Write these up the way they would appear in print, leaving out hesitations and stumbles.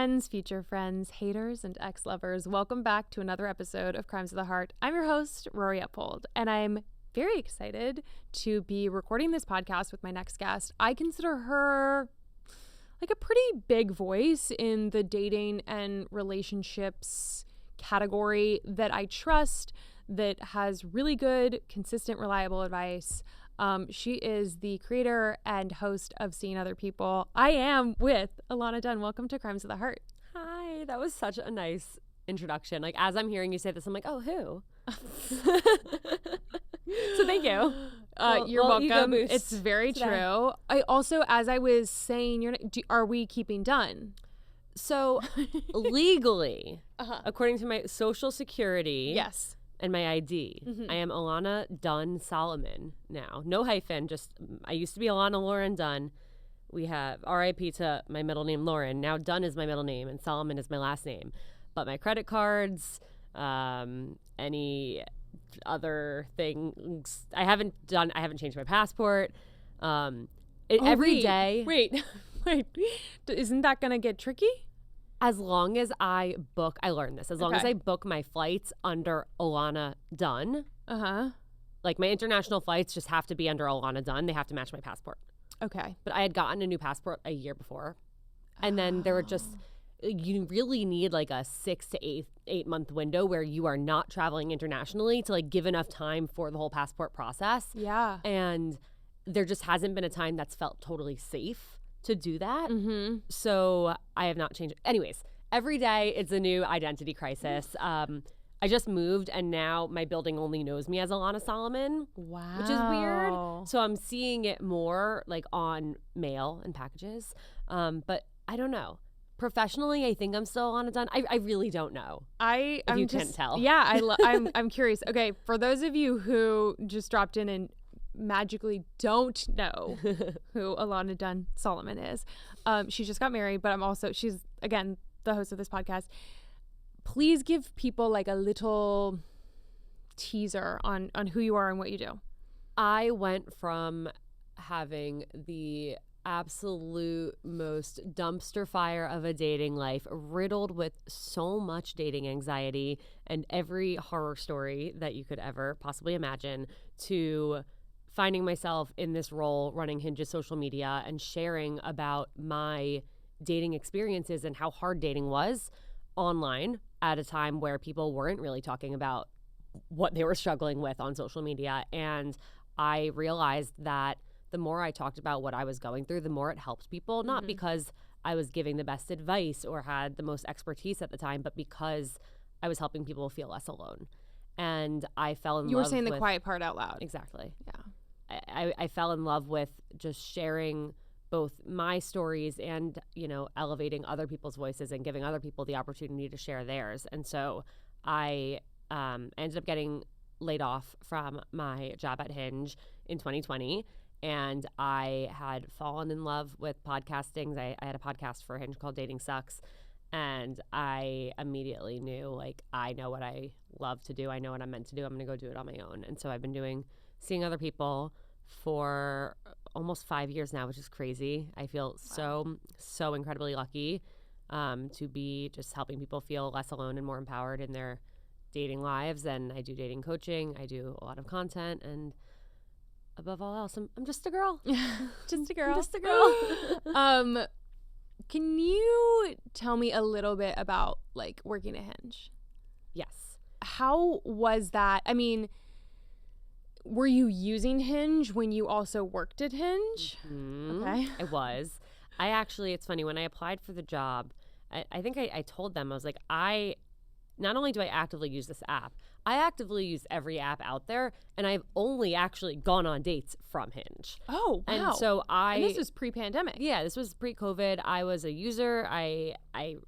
friends, future friends, haters, and ex-lovers. Welcome back to another episode of Crimes of the Heart. I'm your host, Rory Uphold, and I'm very excited to be recording this podcast with my next guest. I consider her like a pretty big voice in the dating and relationships category that I trust, that has really good, consistent, reliable advice. She is the creator and host of Seeing Other People. I am with Ilana Dunn. Welcome to Crimes of the Heart. Hi, that was such a nice introduction. Like, as I'm hearing you say this, I'm like, oh, who? So thank you. You're welcome. Boost It's very today. true. I also, as I was saying, are we keeping Dunn? So legally, according to my social security Yes. and my ID, I am Ilana Dunn Solomon now. No hyphen, just I used to be Ilana Lauren Dunn. We have RIP to my middle name, Lauren. Now Dunn is my middle name and Solomon is my last name. But my credit cards, any other things, I haven't changed my passport. Every day. Wait. Isn't that going to get tricky? As long as I book, I learned this, as long as I book my flights under Ilana Dunn, like my international flights just have to be under Ilana Dunn. They have to match my passport. Okay. But I had gotten a new passport a year before. And then there were just, you really need like a 6 to 8 month window where you are not traveling internationally to like give enough time for the whole passport process. Yeah. And there just hasn't been a time that's felt totally safe to do that. Mm-hmm. So I have not changed. Anyways, every day it's a new identity crisis. I just moved and now my building only knows me as Ilana Solomon. Wow. Which is weird. So I'm seeing it more like on mail and packages. But I don't know. Professionally, I think I'm still Ilana Dunn. I really don't know. If you can't tell. Yeah, I'm curious. Okay, for those of you who just dropped in and magically don't know who Ilana Dunn Solomon is, she just got married, but she's again the host of this podcast. Please give people like a little teaser on who you are and what you do. I went from having the absolute most dumpster fire of a dating life, riddled with so much dating anxiety and every horror story that you could ever possibly imagine, to finding myself in this role running Hinge's social media and sharing about my dating experiences and how hard dating was online at a time where people weren't really talking about what they were struggling with on social media. And I realized that the more I talked about what I was going through, the more it helped people, not because I was giving the best advice or had the most expertise at the time, but because I was helping people feel less alone. And I fell in love with... You were saying the quiet part out loud. Exactly. Yeah. I fell in love with just sharing both my stories and, elevating other people's voices and giving other people the opportunity to share theirs. And so I ended up getting laid off from my job at Hinge in 2020. And I had fallen in love with podcasting. I had a podcast for Hinge called Dating Sucks. And I immediately knew, like, I know what I love to do. I know what I'm meant to do. I'm going to go do it on my own. And so I've been Seeing Other People for almost 5 years now, which is crazy. I feel so incredibly lucky to be just helping people feel less alone and more empowered in their dating lives. And I do dating coaching. I do a lot of content. And above all else, I'm just a girl. Just a girl. I'm just a girl. Can you tell me a little bit about like working at Hinge? Yes. How was that? I mean, were you using Hinge when you also worked at Hinge? Mm-hmm. Okay. I was. It's funny, when I applied for the job, I think I told them, I was like, not only do I actively use this app, I actively use every app out there, and I've only actually gone on dates from Hinge. Oh, wow. And so and this was pre-pandemic. Yeah, this was pre-COVID. I was a user. I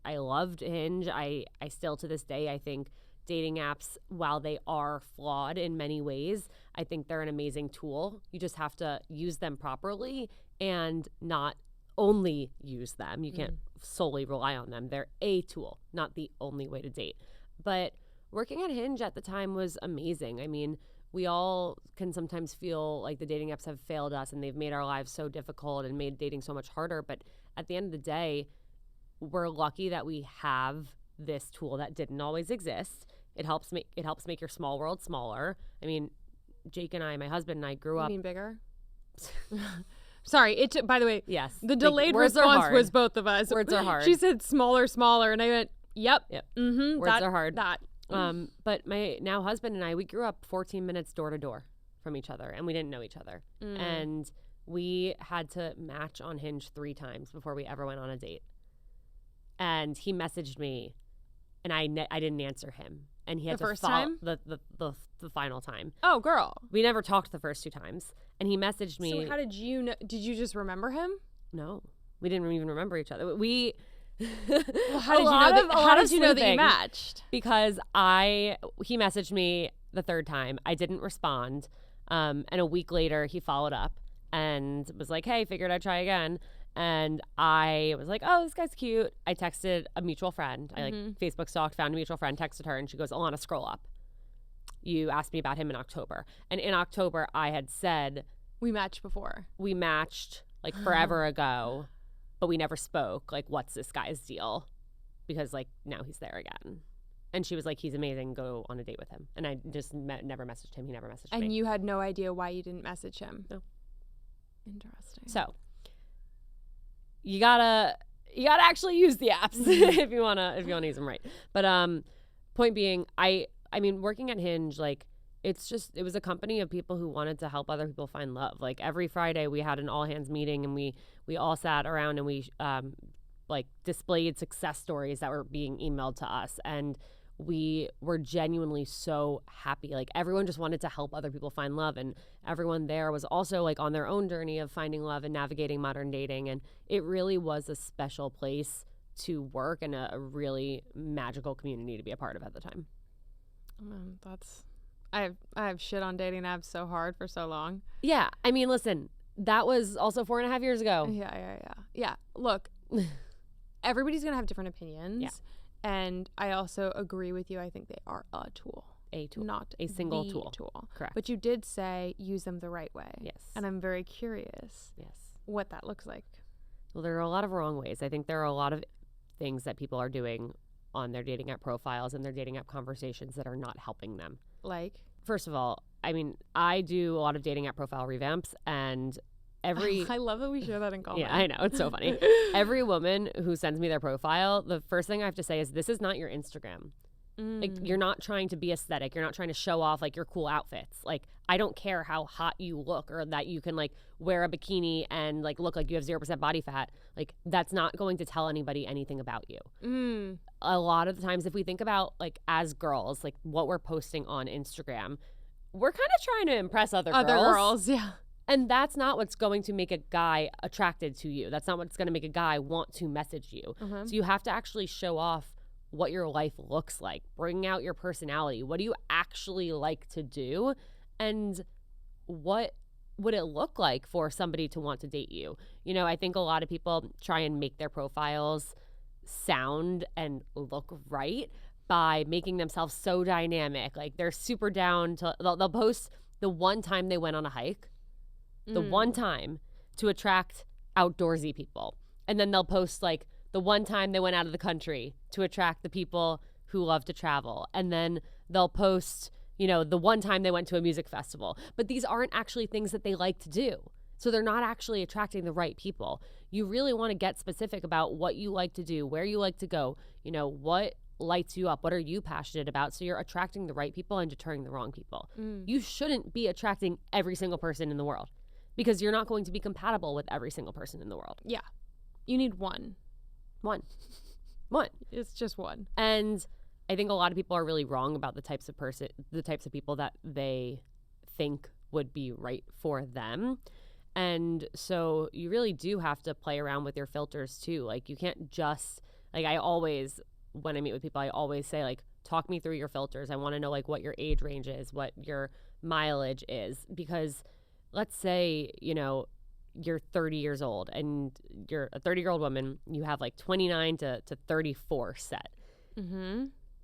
loved Hinge. I still, to this day, I think dating apps, while they are flawed in many ways, I think they're an amazing tool. You just have to use them properly and not only use them. You can't solely rely on them. They're a tool, not the only way to date. But working at Hinge at the time was amazing. I mean, we all can sometimes feel like the dating apps have failed us and they've made our lives so difficult and made dating so much harder. But at the end of the day, we're lucky that we have this tool that didn't always exist. It helps make your small world smaller. I mean, Jake and I, my husband and I, grew up. You mean bigger? Sorry, it took, by the way, Yes. the delayed response was both of us. Words are hard. She said smaller, and I went, yep. Mm-hmm. Words are hard. That. But my now husband and I, we grew up 14 minutes door to door from each other, and we didn't know each other. And we had to match on Hinge 3 times before we ever went on a date. And he messaged me, and I didn't answer him. And he had the to first follow time? The final time. Oh, girl. We never talked the first 2 times. And he messaged me. So how did you know? Did you just remember him? No. We didn't even remember each other. We well, how did you know that you matched? Because he messaged me the 3rd time. I didn't respond. And a week later he followed up and was like, "Hey, figured I'd try again." And I was like, "Oh, this guy's cute." I texted a mutual friend. I Facebook stalked, found a mutual friend, texted her, and she goes, "Ilana, scroll up. You asked me about him in October." And in October, I had said, we matched before. We matched like forever ago, but we never spoke. Like, what's this guy's deal? Because like now he's there again. And she was like, "He's amazing. Go on a date with him." And I just never messaged him. He never messaged me. And you had no idea why you didn't message him? No. Interesting. So you gotta actually use the apps if you wanna use them right. But point being, I mean, working at Hinge, like it was a company of people who wanted to help other people find love. Like every Friday we had an all hands meeting, and we all sat around and we like displayed success stories that were being emailed to us, and we were genuinely so happy. Like everyone just wanted to help other people find love, and everyone there was also like on their own journey of finding love and navigating modern dating, and it really was a special place to work and a really magical community to be a part of at the time. I have shit on dating apps so hard for so long. Yeah, I mean, listen, that was also 4.5 years ago. Yeah. Look, everybody's gonna have different opinions. Yeah. And I also agree with you. I think they are a tool. A tool. Not a single the tool. Correct. But you did say use them the right way. Yes. And I'm very curious what that looks like. Well, there are a lot of wrong ways. I think there are a lot of things that people are doing on their dating app profiles and their dating app conversations that are not helping them. Like? First of all, I mean, I do a lot of dating app profile revamps, and I love that we share that in common. Yeah, I know. It's so funny. Every woman who sends me their profile, the first thing I have to say is, this is not your Instagram. Like, you're not trying to be aesthetic. You're not trying to show off like your cool outfits. Like, I don't care how hot you look or that you can like wear a bikini and like look like you have 0% body fat. Like, that's not going to tell anybody anything about you. A lot of the times, if we think about like as girls, like what we're posting on Instagram, we're kind of trying to impress other girls. Yeah. And that's not what's going to make a guy attracted to you. That's not what's going to make a guy want to message you. So you have to actually show off what your life looks like. Bring out your personality. What do you actually like to do? And what would it look like for somebody to want to date you? You know, I think a lot of people try and make their profiles sound and look right by making themselves so dynamic. Like they're super down to, they'll post the one time they went on a hike, the one time, to attract outdoorsy people. And then they'll post like the one time they went out of the country to attract the people who love to travel. And then they'll post, you know, the one time they went to a music festival. But these aren't actually things that they like to do. So they're not actually attracting the right people. You really want to get specific about what you like to do, where you like to go, you know, what lights you up, what are you passionate about, so you're attracting the right people and deterring the wrong people. You shouldn't be attracting every single person in the world, because you're not going to be compatible with every single person in the world. Yeah. You need one. It's just one. And I think a lot of people are really wrong about the types of people that they think would be right for them. And so you really do have to play around with your filters too. Like you can't just, like I always, when I meet with people, I always say like, talk me through your filters. I want to know like what your age range is, what your mileage is, because let's say, you know, you're 30 years old and you're a 30-year-old woman, you have like 29 to 34 set.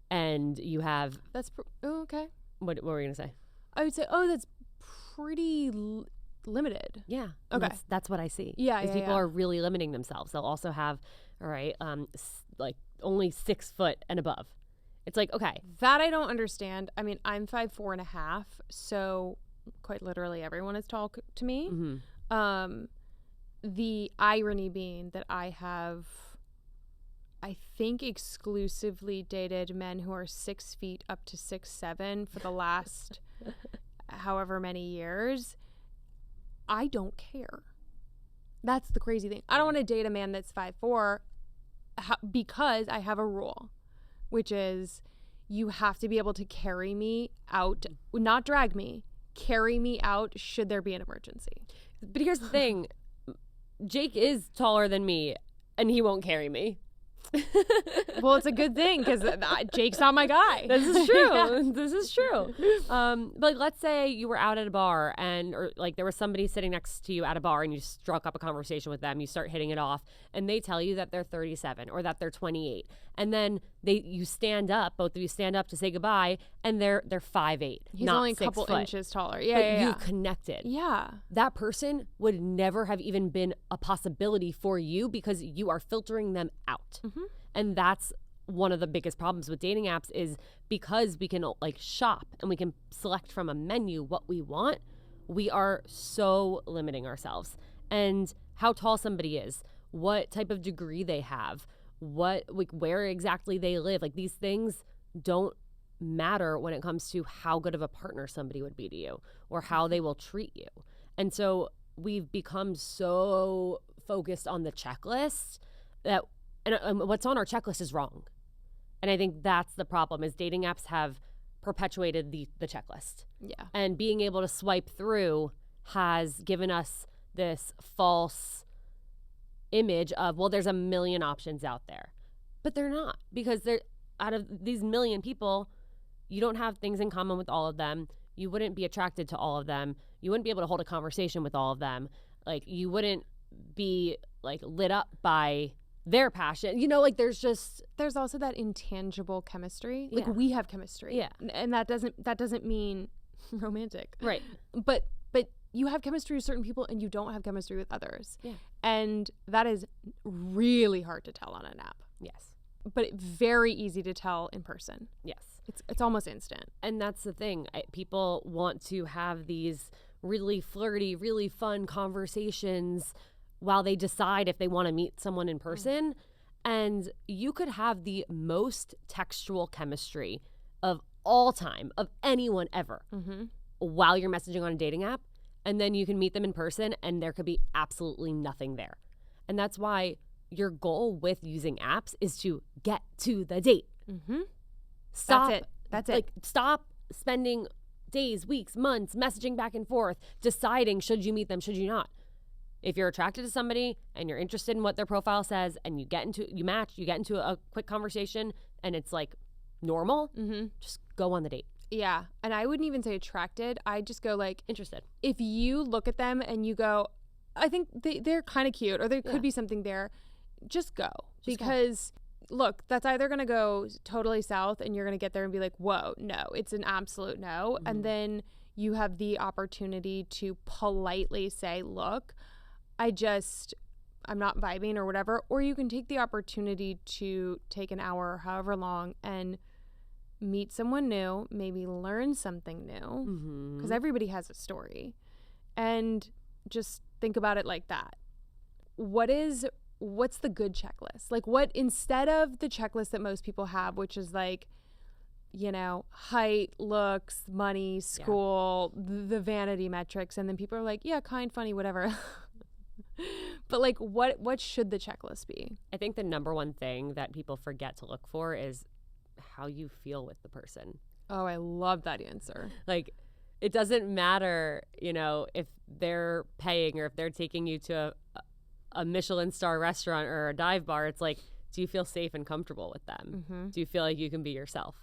And you have... That's... okay. What were we going to say? I would say, that's pretty limited. Yeah. Okay. That's what I see. Yeah, People are really limiting themselves. They'll also have all right, like only 6 foot and above. It's like, okay. That I don't understand. I mean, I'm 5'4.5", so quite literally everyone is tall to me. Mm-hmm. The irony being that I have, I think, exclusively dated men who are 6 feet up to 6'7" for the last however many years. I don't care. That's the crazy thing. I don't want to date a man that's 5'4" because I have a rule, which is you have to be able to carry me out, not drag me, carry me out should there be an emergency. But here's the thing. Jake is taller than me, and he won't carry me. Well, it's a good thing because Jake's not my guy. This is true. Yeah. This is true. But let's say you were out at a bar or like there was somebody sitting next to you at a bar and you struck up a conversation with them. You start hitting it off and they tell you that they're 37 or that they're 28. And then you stand up, both of you stand up to say goodbye, and they're 5'8". He's not only a 6 couple foot. inches taller. But Yeah. you connected. Yeah. That person would never have even been a possibility for you because you are filtering them out. Mm-hmm. And that's one of the biggest problems with dating apps is because we can like shop and we can select from a menu what we want, we are so limiting ourselves. And how tall somebody is, what type of degree they have, where exactly they live, like these things don't matter when it comes to how good of a partner somebody would be to you or how they will treat you. And so we've become so focused on the checklist that and what's on our checklist is wrong. And I think that's the problem is dating apps have perpetuated the checklist. Yeah. And being able to swipe through has given us this false image of, well, there's a million options out there. But they're not, because they're out of these million people, you don't have things in common with all of them. You wouldn't be attracted to all of them. You wouldn't be able to hold a conversation with all of them. Like you wouldn't be like lit up by their passion, like there's also that intangible chemistry. Like Yeah. we have chemistry, Yeah. and that doesn't mean romantic, right. But you have chemistry with certain people and you don't have chemistry with others. Yeah. And that is really hard to tell on an app, Yes. but very easy to tell in person. Yes. It's almost instant. And that's the thing. People want to have these really flirty, really fun conversations while they decide if they want to meet someone in person. And you could have the most textual chemistry of all time, of anyone ever, while you're messaging on a dating app. And then you can meet them in person and there could be absolutely nothing there. And that's why your goal with using apps is to get to the date. Stop. That's it. Like, stop spending days, weeks, months messaging back and forth, deciding should you meet them, should you not. If you're attracted to somebody and you're interested in what their profile says and you get into a quick conversation and it's like normal, just go on the date. Yeah. And I wouldn't even say attracted. I just go like Interested. If you look at them and you go, I think they're kind of cute or there could be something there, just go. Because look, that's either going to go totally south and you're going to get there and be like, whoa, no, it's an absolute no. And then you have the opportunity to politely say, look, I'm not vibing or whatever. Or you can take the opportunity to take an hour or however long and meet someone new, maybe learn something new, because everybody has a story, and just think about it like that. What's the good checklist? Like what, instead of the checklist that most people have, which is like, height, looks, money, school, the vanity metrics. And then people are like, yeah, kind, funny, whatever. But like, what should the checklist be? I think the number one thing that people forget to look for is how you feel with the person. Oh, I love that answer. Like, it doesn't matter, if they're paying or if they're taking you to a Michelin star restaurant or a dive bar. It's like, do you feel safe and comfortable with them? Do you feel like you can be yourself?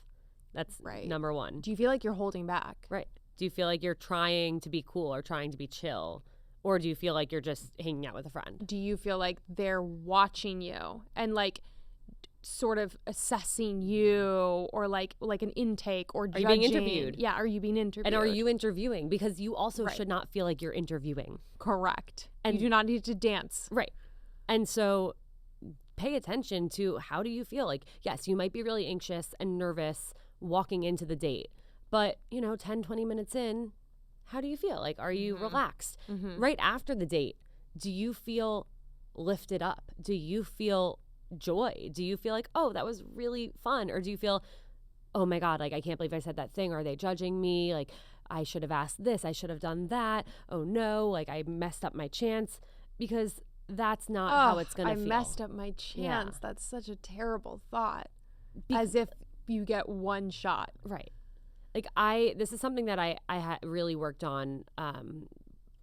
That's number one. Do you feel like you're holding back? Right. Do you feel like you're trying to be cool or trying to be chill? Or do you feel like you're just hanging out with a friend? Do you feel like they're watching you and like sort of assessing you, or like an intake, or judging? Are you being interviewed? Yeah, are you being interviewed? And are you interviewing? Because you also should not feel like you're interviewing. Correct. And you do not need to dance. Right. And so pay attention to how do you feel. Like, yes, you might be really anxious and nervous walking into the date, but 10, 20 minutes in, how do you feel? Like, are you relaxed? Right after the date, do you feel lifted up? Do you feel joy? Do you feel like, oh, that was really fun? Or do you feel, oh my God, like, I can't believe I said that thing. Are they judging me? Like, I should have asked this. I should have done that. Oh no, like, I messed up my chance. Because that's not how it's going to feel. I messed up my chance. Yeah. That's such a terrible thought. As if you get one shot. Right. Like, this is something that I really worked on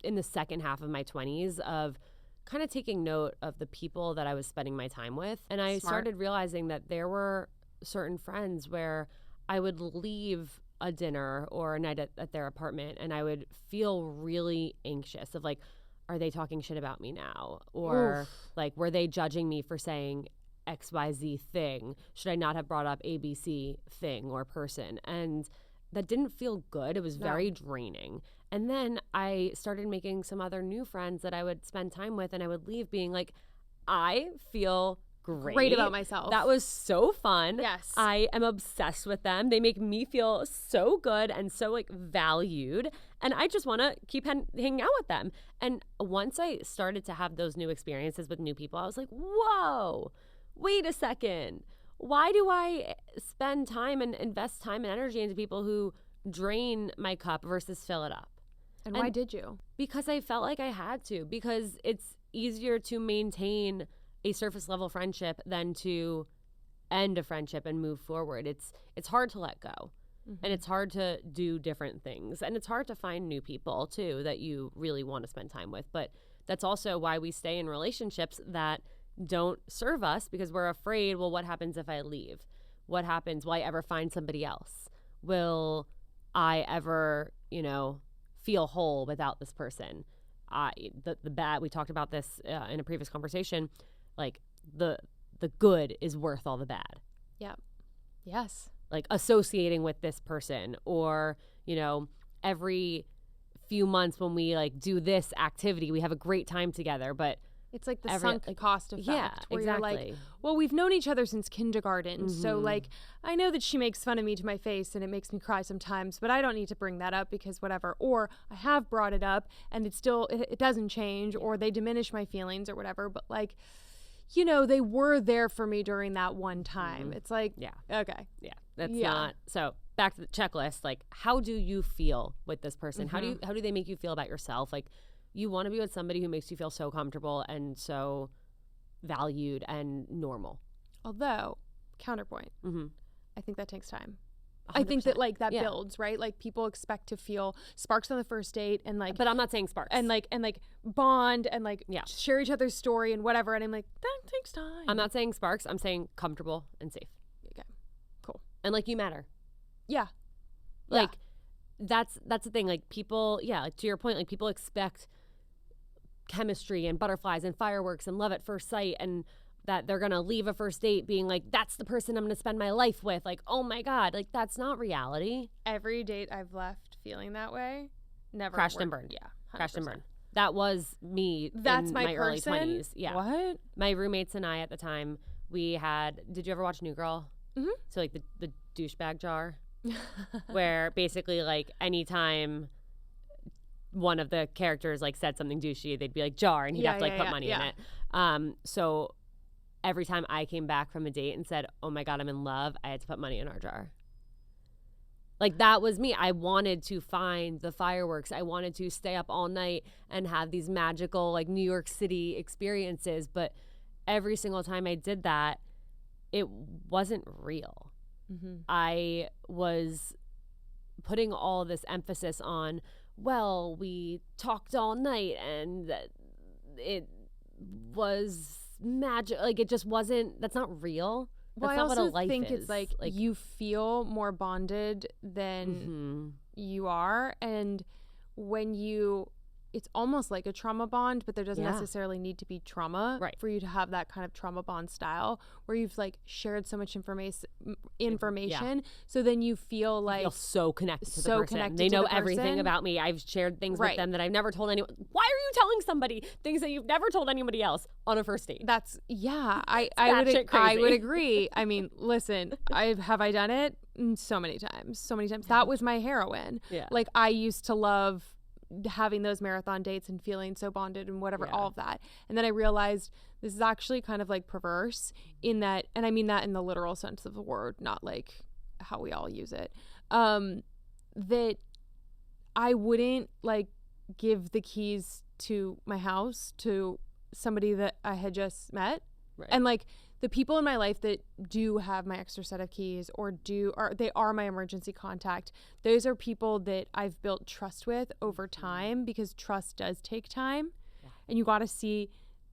in the second half of my 20s, of kind of taking note of the people that I was spending my time with. And I started realizing that there were certain friends where I would leave a dinner or a night at their apartment and I would feel really anxious of like, are they talking shit about me now? Or like, were they judging me for saying XYZ thing? Should I not have brought up ABC thing or person? And that didn't feel good. It was very draining. And then I started making some other new friends that I would spend time with, and I would leave being like, I feel great about myself. That was so fun. Yes. I am obsessed with them. They make me feel so good and so like valued. And I just want to keep hanging out with them. And once I started to have those new experiences with new people, I was like, whoa, wait a second. Why do I spend time and invest time and energy into people who drain my cup versus fill it up? And why did you? Because I felt like I had to. Because it's easier to maintain a surface level friendship than to end a friendship and move forward. It's hard to let go. And it's hard to do different things. And it's hard to find new people too that you really want to spend time with. But that's also why we stay in relationships that don't serve us, because we're afraid, well, what happens if I leave? What happens? Will I ever find somebody else? Will I ever, feel whole without this person? The bad, we talked about this in a previous conversation, like the good is worth all the bad. Yeah. Yes. Like associating with this person, or, every few months when we like do this activity, we have a great time together, but it's like the sunk cost effect. Yeah, where exactly. You're like, well, we've known each other since kindergarten. So like, I know that she makes fun of me to my face and it makes me cry sometimes, but I don't need to bring that up because whatever. Or I have brought it up and it doesn't change, or they diminish my feelings or whatever. But like, they were there for me during that one time. It's like, okay. Yeah, that's not. So back to the checklist, like, how do you feel with this person? How do they make you feel about yourself? Like, you want to be with somebody who makes you feel so comfortable and so valued and normal. Although, counterpoint, I think that takes time. 100%. I think that like that builds, right? Like people expect to feel sparks on the first date and like, but I'm not saying sparks, and like bond and like share each other's story and whatever. And I'm like, that takes time. I'm not saying sparks. I'm saying comfortable and safe. Okay, cool. And like you matter. Yeah. Like that's the thing. Like people, like to your point, like people expect chemistry and butterflies and fireworks and love at first sight, and that they're gonna leave a first date being like, that's the person I'm gonna spend my life with. Like, oh my God, like that's not reality. Every date I've left feeling that way, never crashed worked. And burned. Yeah, 100%. Crashed and burned. That was me. That's in my early person? 20s. Yeah. What? My roommates and I at the time, we had. Did you ever watch New Girl? So like the douchebag jar, where basically like anytime one of the characters like said something douchey, they'd be like jar, and he'd have to like put money in it. So every time I came back from a date and said, oh my God, I'm in love, I had to put money in our jar. Like that was me. I wanted to find the fireworks. I wanted to stay up all night and have these magical like New York City experiences. But every single time I did that, it wasn't real. I was putting all this emphasis on, well, we talked all night and it was magic. Like it just wasn't, that's not real. Well, that's I not also what a life think is. It's like you feel more bonded than you are. And when you it's almost like a trauma bond, but there doesn't Yeah. necessarily need to be trauma Right. for you to have that kind of trauma bond style where you've like shared so much information. So then you feel like feel so connected to the so person. connected They to know the everything person. about me. I've shared things with Right. them that I've never told anyone. Why are you telling somebody things that you've never told anybody else on a first date? that's I batshit I would crazy. agree. I mean, listen, I done it so many times. That was my heroine. Yeah. Like I used to love having those marathon dates and feeling so bonded and whatever, Yeah. all of that. And then I realized this is actually kind of like perverse in that, and I mean that in the literal sense of the word, not like how we all use it. That I wouldn't like give the keys to my house to somebody that I had just met. Right. And like the people in my life that do have my extra set of keys or they are my emergency contact, those are people that I've built trust with over time, because trust does take time. Yeah. And you got to see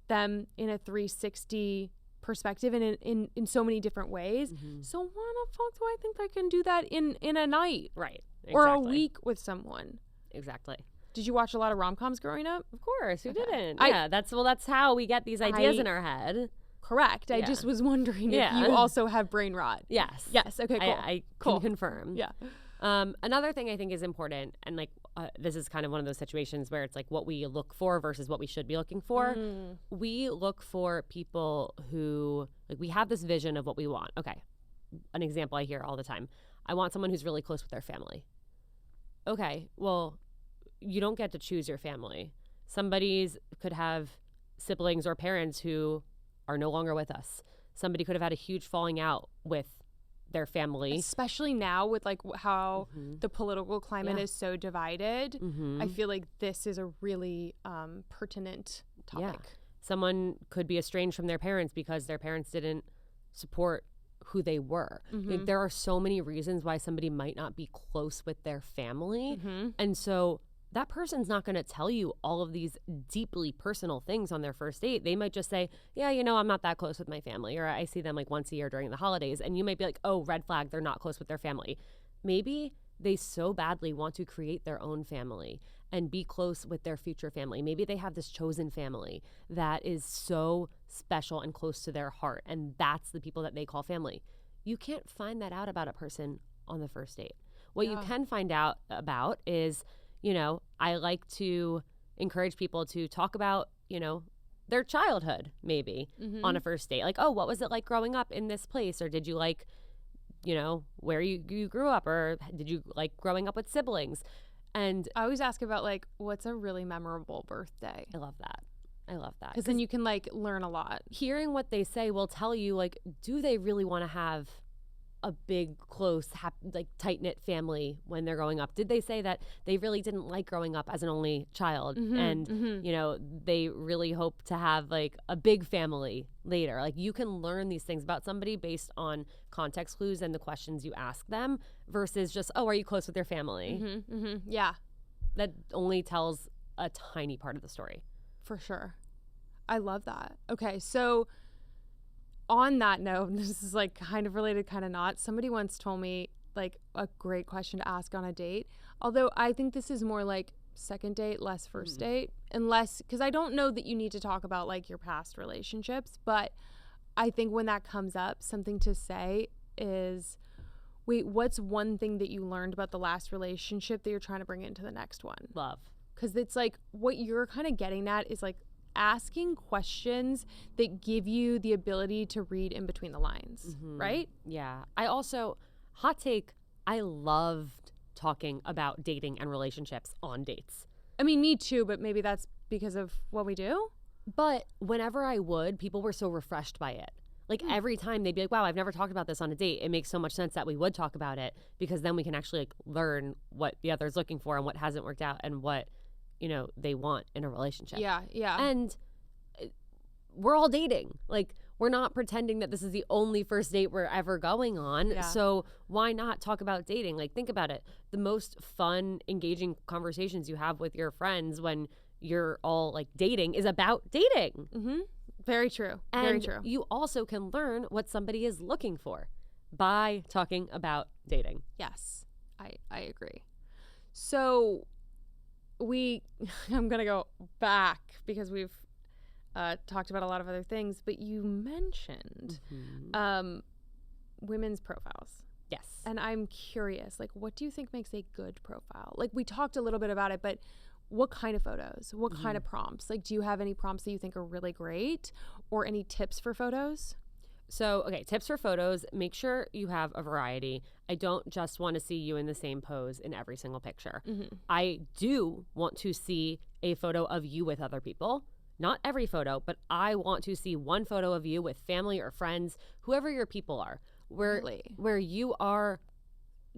them in a 360 perspective and in so many different ways. Mhm. So why the fuck do I think I can do that in a night Right. Exactly. or a week with someone? Exactly. Did you watch a lot of rom-coms growing up? Of course. Who Okay. didn't? Yeah. That's how we get these ideas in our head. Correct. I Yeah. just was wondering Yeah. if you also have brain rot. Yes. Yes. Okay, cool. I Cool. can confirm. Yeah. Another thing I think is important, and like this is kind of one of those situations where it's like what we look for versus what we should be looking for. We look for people who, like, we have this vision of what we want. Okay. An example I hear all the time. I want someone who's really close with their family. Okay. Well, you don't get to choose your family. Somebody's could have siblings or parents who are no longer with us. Somebody could have had a huge falling out with their family. Especially now with like how Mhm. the political climate Yeah. is so divided. Mhm. I feel like this is a really pertinent topic. Someone could be estranged from their parents because their parents didn't support who they were. Like, there are so many reasons why somebody might not be close with their family. And so that person's not going to tell you all of these deeply personal things on their first date. They might just say, yeah, I'm not that close with my family, or I see them like once a year during the holidays. And you might be like, oh, red flag, they're not close with their family. Maybe they so badly want to create their own family and be close with their future family. Maybe they have this chosen family that is so special and close to their heart, and that's the people that they call family. You can't find that out about a person on the first date. What you can find out about is, I like to encourage people to talk about, their childhood maybe on a first date. Like, oh, what was it like growing up in this place? Or did you like, where you grew up? Or did you like growing up with siblings? And I always ask about like, what's a really memorable birthday? I love that. Because then you can like learn a lot. Hearing what they say will tell you, like, do they really want to have a big, close, like tight-knit family when they're growing up? Did they say that they really didn't like growing up as an only child and they really hope to have like a big family later? Like, you can learn these things about somebody based on context clues and the questions you ask them versus just, oh, are you close with your family? Yeah, That only tells a tiny part of the story. for sure. I love that. Okay, so on that note, this is like kind of related, kind of not. Somebody once told me like a great question to ask on a date. Although I think this is more like second date, less first date. Unless, because I don't know that you need to talk about like your past relationships. But I think when that comes up, something to say is, wait, what's one thing that you learned about the last relationship that you're trying to bring into the next one? Love. Because it's like what you're kind of getting at is like asking questions that give you the ability to read in between the lines, right? Yeah. I also, hot take, I loved talking about dating and relationships on dates. I mean, me too, but maybe that's because of what we do. But whenever I would, people were so refreshed by it. Like every time they'd be like, wow, I've never talked about this on a date. It makes so much sense that we would talk about it, because then we can actually like learn what the other's looking for and what hasn't worked out and what, they want in a relationship. Yeah. And we're all dating. Like, we're not pretending that this is the only first date we're ever going on. Yeah. So why not talk about dating? Like, think about it. The most fun, engaging conversations you have with your friends when you're all like dating is about dating. Very true. And Very true. you also can learn what somebody is looking for by talking about dating. Yes, I agree. So I'm going to go back because we've talked about a lot of other things, but you mentioned women's profiles. Yes. And I'm curious, like, what do you think makes a good profile? Like, we talked a little bit about it, but what kind of photos? What kind of prompts? Like, do you have any prompts that you think are really great or any tips for photos? So, okay, tips for photos. Make sure you have a variety. I don't just want to see you in the same pose in every single picture. I do want to see a photo of you with other people. Not every photo, but I want to see one photo of you with family or friends, whoever your people are, where you are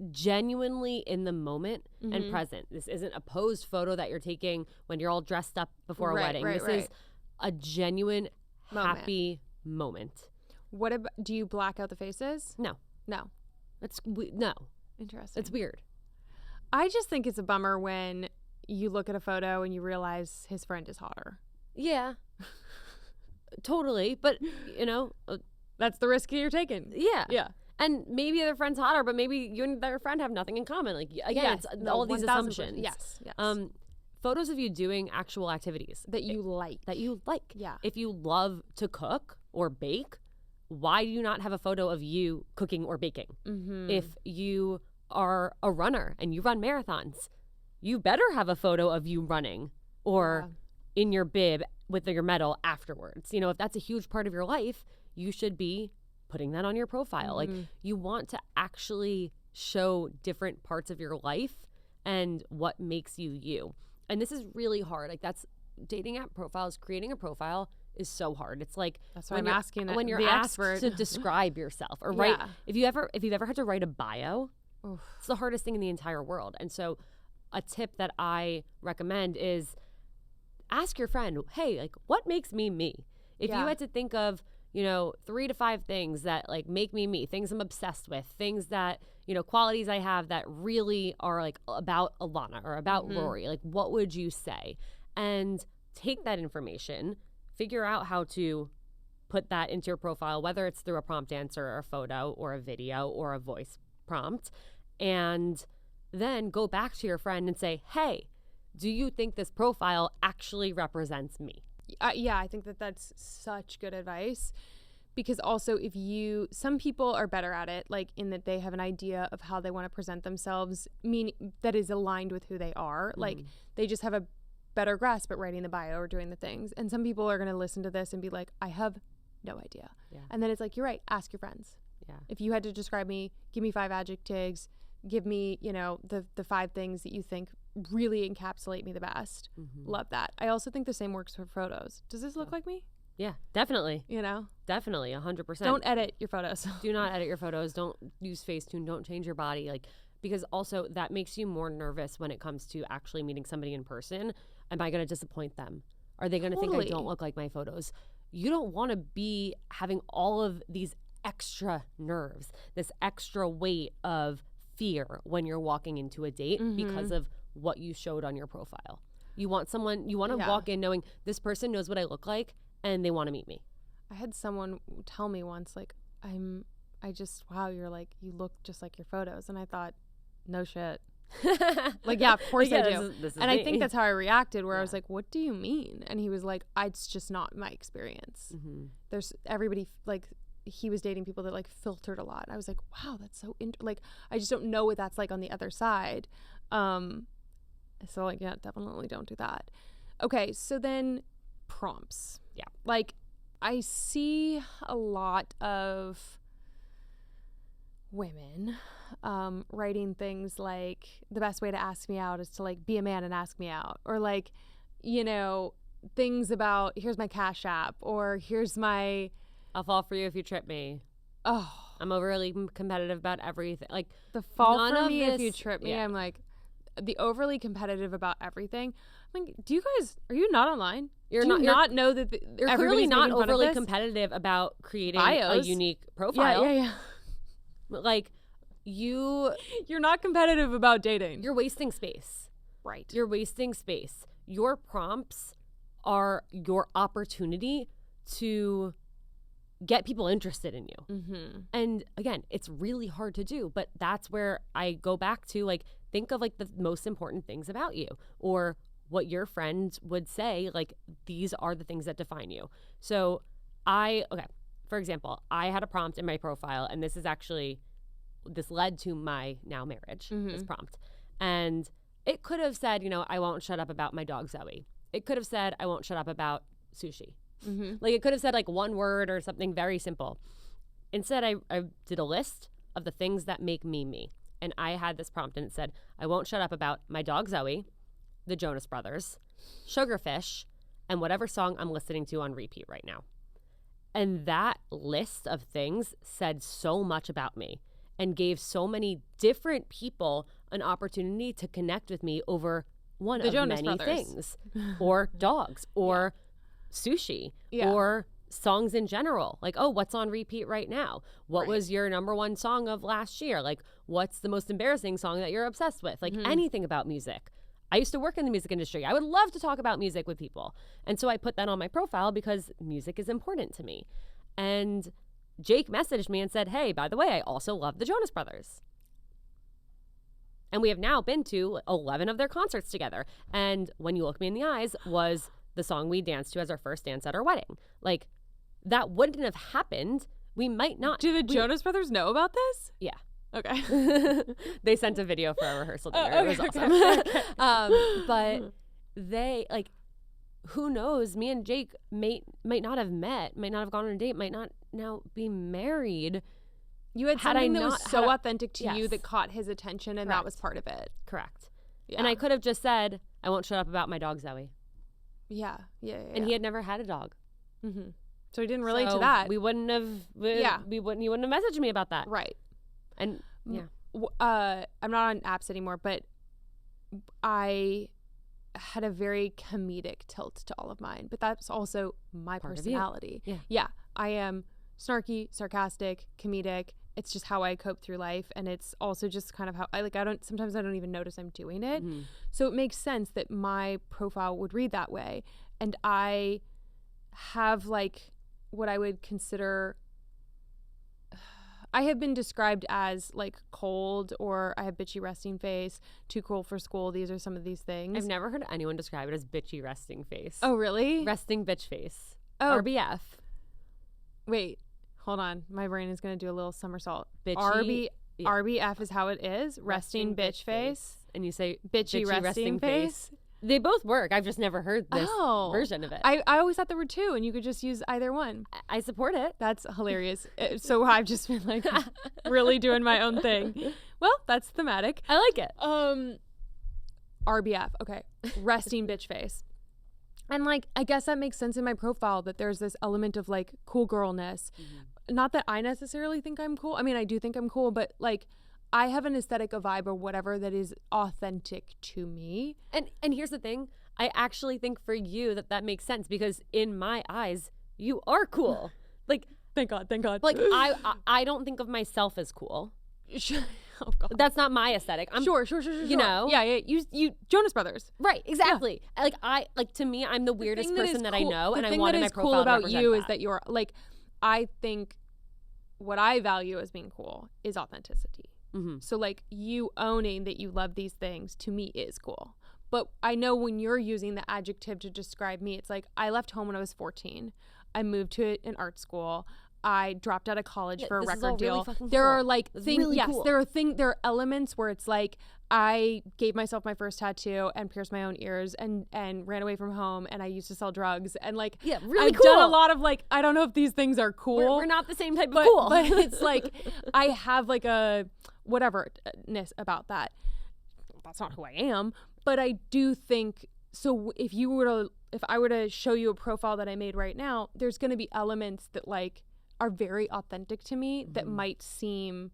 genuinely in the moment and present. This isn't a posed photo that you're taking when you're all dressed up before a wedding. This is a genuine, happy moment. What about, do you black out the faces? No. No. No. Interesting. It's weird. I just think it's a bummer when you look at a photo and you realize his friend is hotter. Yeah. Totally. But, that's the risk you're taking. Yeah. Yeah. And maybe their friend's hotter, but maybe you and their friend have nothing in common. Like, again, it's all these assumptions. Yes. Photos of you doing actual activities. That you like. Yeah. If you love to cook or bake, why do you not have a photo of you cooking or baking? If you are a runner and you run marathons, you better have a photo of you running or in your bib with your medal afterwards. If that's a huge part of your life, you should be putting that on your profile. Like, you want to actually show different parts of your life and what makes you you. And this is really hard. Like, that's dating app profiles. Creating a profile is so hard. It's like, that's why I'm asking when you're asked to describe yourself or write. If you've ever had to write a bio, it's the hardest thing in the entire world. And so a tip that I recommend is ask your friend, hey, like, what makes me me? If you had to think of 3 to 5 things that like make me me, things I'm obsessed with, things that, qualities I have that really are like about Ilana or about Rory, like, what would you say? And take that information, figure out how to put that into your profile, whether it's through a prompt answer or a photo or a video or a voice prompt, and then go back to your friend and say, hey, do you think this profile actually represents me? Yeah, I think that's such good advice, because also some people are better at it, like in that they have an idea of how they want to present themselves, that is aligned with who they are. Like, they just have a better grasp at writing the bio or doing the things. And some people are going to listen to this and be like, I have no idea. Yeah. And then it's like, you're right, ask your friends. Yeah. If you had to describe me, give me 5 adjectives, give me, the 5 things that you think really encapsulate me the best. Love that. I also think the same works for photos. Does this look like me? Yeah, definitely. Definitely, 100%. Don't edit your photos. Do not edit your photos. Don't use Facetune. Don't change your body. Like, because also that makes you more nervous when it comes to actually meeting somebody in person. Am I going to disappoint them? Are they going to think I don't look like my photos? You don't want to be having all of these extra nerves, this extra weight of fear when you're walking into a date because of what you showed on your profile. You want to walk in knowing this person knows what I look like and they want to meet me. I had someone tell me once, like, wow, you're like, you look just like your photos. And I thought, no shit. Like, yeah, of course I do. This is and me. I think that's how I reacted, where I was like, what do you mean? And he was like, it's just not my experience. There's everybody, like, he was dating people that like filtered a lot. I was like, wow, that's so like, I just don't know what that's like on the other side. So like, yeah, definitely don't do that. Okay, so then prompts. Yeah. Like, I see a lot of women writing things like, the best way to ask me out is to like be a man and ask me out, or like, things about, here's my Cash App, or here's my, I'll fall for you if you trip me. Oh, I'm overly competitive about everything. Like, the fall for me if you trip me. I'm like, the overly competitive about everything. I'm like, are you not online? You're not know that you're clearly not overly competitive about creating a unique profile. Yeah. Like, you're not competitive about dating. You're wasting space. Right. You're wasting space. Your prompts are your opportunity to get people interested in you. And again, it's really hard to do, but that's where I go back to, like, think of like the most important things about you, or what your friends would say, like, these are the things that define you. So for example, I had a prompt in my profile, and this led to my now marriage, this prompt. And it could have said, I won't shut up about my dog Zoe. It could have said, I won't shut up about sushi. Like, it could have said like one word or something very simple. Instead, I did a list of the things that make me me. And I had this prompt, and it said, I won't shut up about my dog Zoe, the Jonas Brothers, Sugarfish, and whatever song I'm listening to on repeat right now. And that list of things said so much about me and gave so many different people an opportunity to connect with me over one of Jonas many Brothers. Things. Or dogs, or sushi, or songs in general. Like, oh, what's on repeat right now? What was your number one song of last year? Like, what's the most embarrassing song that you're obsessed with? Like, anything about music. I used to work in the music industry. I would love to talk about music with people. And so I put that on my profile because music is important to me. And Jake messaged me and said, hey, by the way, I also love the Jonas Brothers. And we have now been to 11 of their concerts together. And When You Look Me in the Eyes was the song we danced to as our first dance at our wedding. Like, that wouldn't have happened. We might not. Do the Jonas Brothers know about this? Yeah. Okay. They sent a video for our rehearsal dinner. It was awesome. Okay. But they, like, who knows? Me and Jake might not have met, might not have gone on a date, might not now be married. You had something that was so authentic to you that caught his attention, and that was part of it. Correct. Yeah. And I could have just said, I won't shut up about my dog Zoe. Yeah. And he had never had a dog. So he didn't relate to that. We wouldn't have. You wouldn't have messaged me about that. Right. And I'm not on apps anymore, but I had a very comedic tilt to all of mine. But that's also my personality. Yeah. I am snarky, sarcastic, comedic. It's just how I cope through life, and it's also just kind of how sometimes I don't even notice I'm doing it. So it makes sense that my profile would read that way. And I have like what I would consider, I have been described as like cold, or I have bitchy resting face, too cool for school. These are some of these things. I've never heard anyone describe it as bitchy resting face. Oh, really? Resting bitch face. Oh. RBF. Wait, hold on. My brain is going to do a little somersault. Bitchy. RBF is how it is. Resting bitch face. And you say bitchy resting face. They both work. I've just never heard this version of it. I always thought there were two, and you could just use either one. I support it. That's hilarious. So I've just been like really doing my own thing. Well, that's thematic. I like it. RBF. Okay. Resting bitch face. And like, I guess that makes sense in my profile that there's this element of like cool girlness. Not that I necessarily think I'm cool. I mean, I do think I'm cool, but like, I have an aesthetic, a vibe, or whatever that is authentic to me. And here's the thing. I actually think for you that makes sense, because in my eyes, you are cool. Like, thank God. Like, I don't think of myself as cool. Oh God. That's not my aesthetic. Sure. You know? Yeah. You Jonas Brothers. Right, exactly. Yeah. Like to me, I'm the weirdest person that I know, and I want in my profile cool about to you that. Is that you're like, I think what I value as being cool is authenticity. So like, you owning that you love these things to me is cool. But I know when you're using the adjective to describe me, it's like, I left home when I was 14. I moved to an art school. I dropped out of college for a record deal. Really there cool. are like things, really yes, cool. there are elements where it's like, I gave myself my first tattoo and pierced my own ears and ran away from home, and I used to sell drugs, and like, really I've done a lot of like, I don't know if these things are cool. We're not the same type of cool. But it's like, I have like a whatever-ness about that. That's not who I am, but I do think, so if I were to show you a profile that I made right now, there's going to be elements that like are very authentic to me that might seem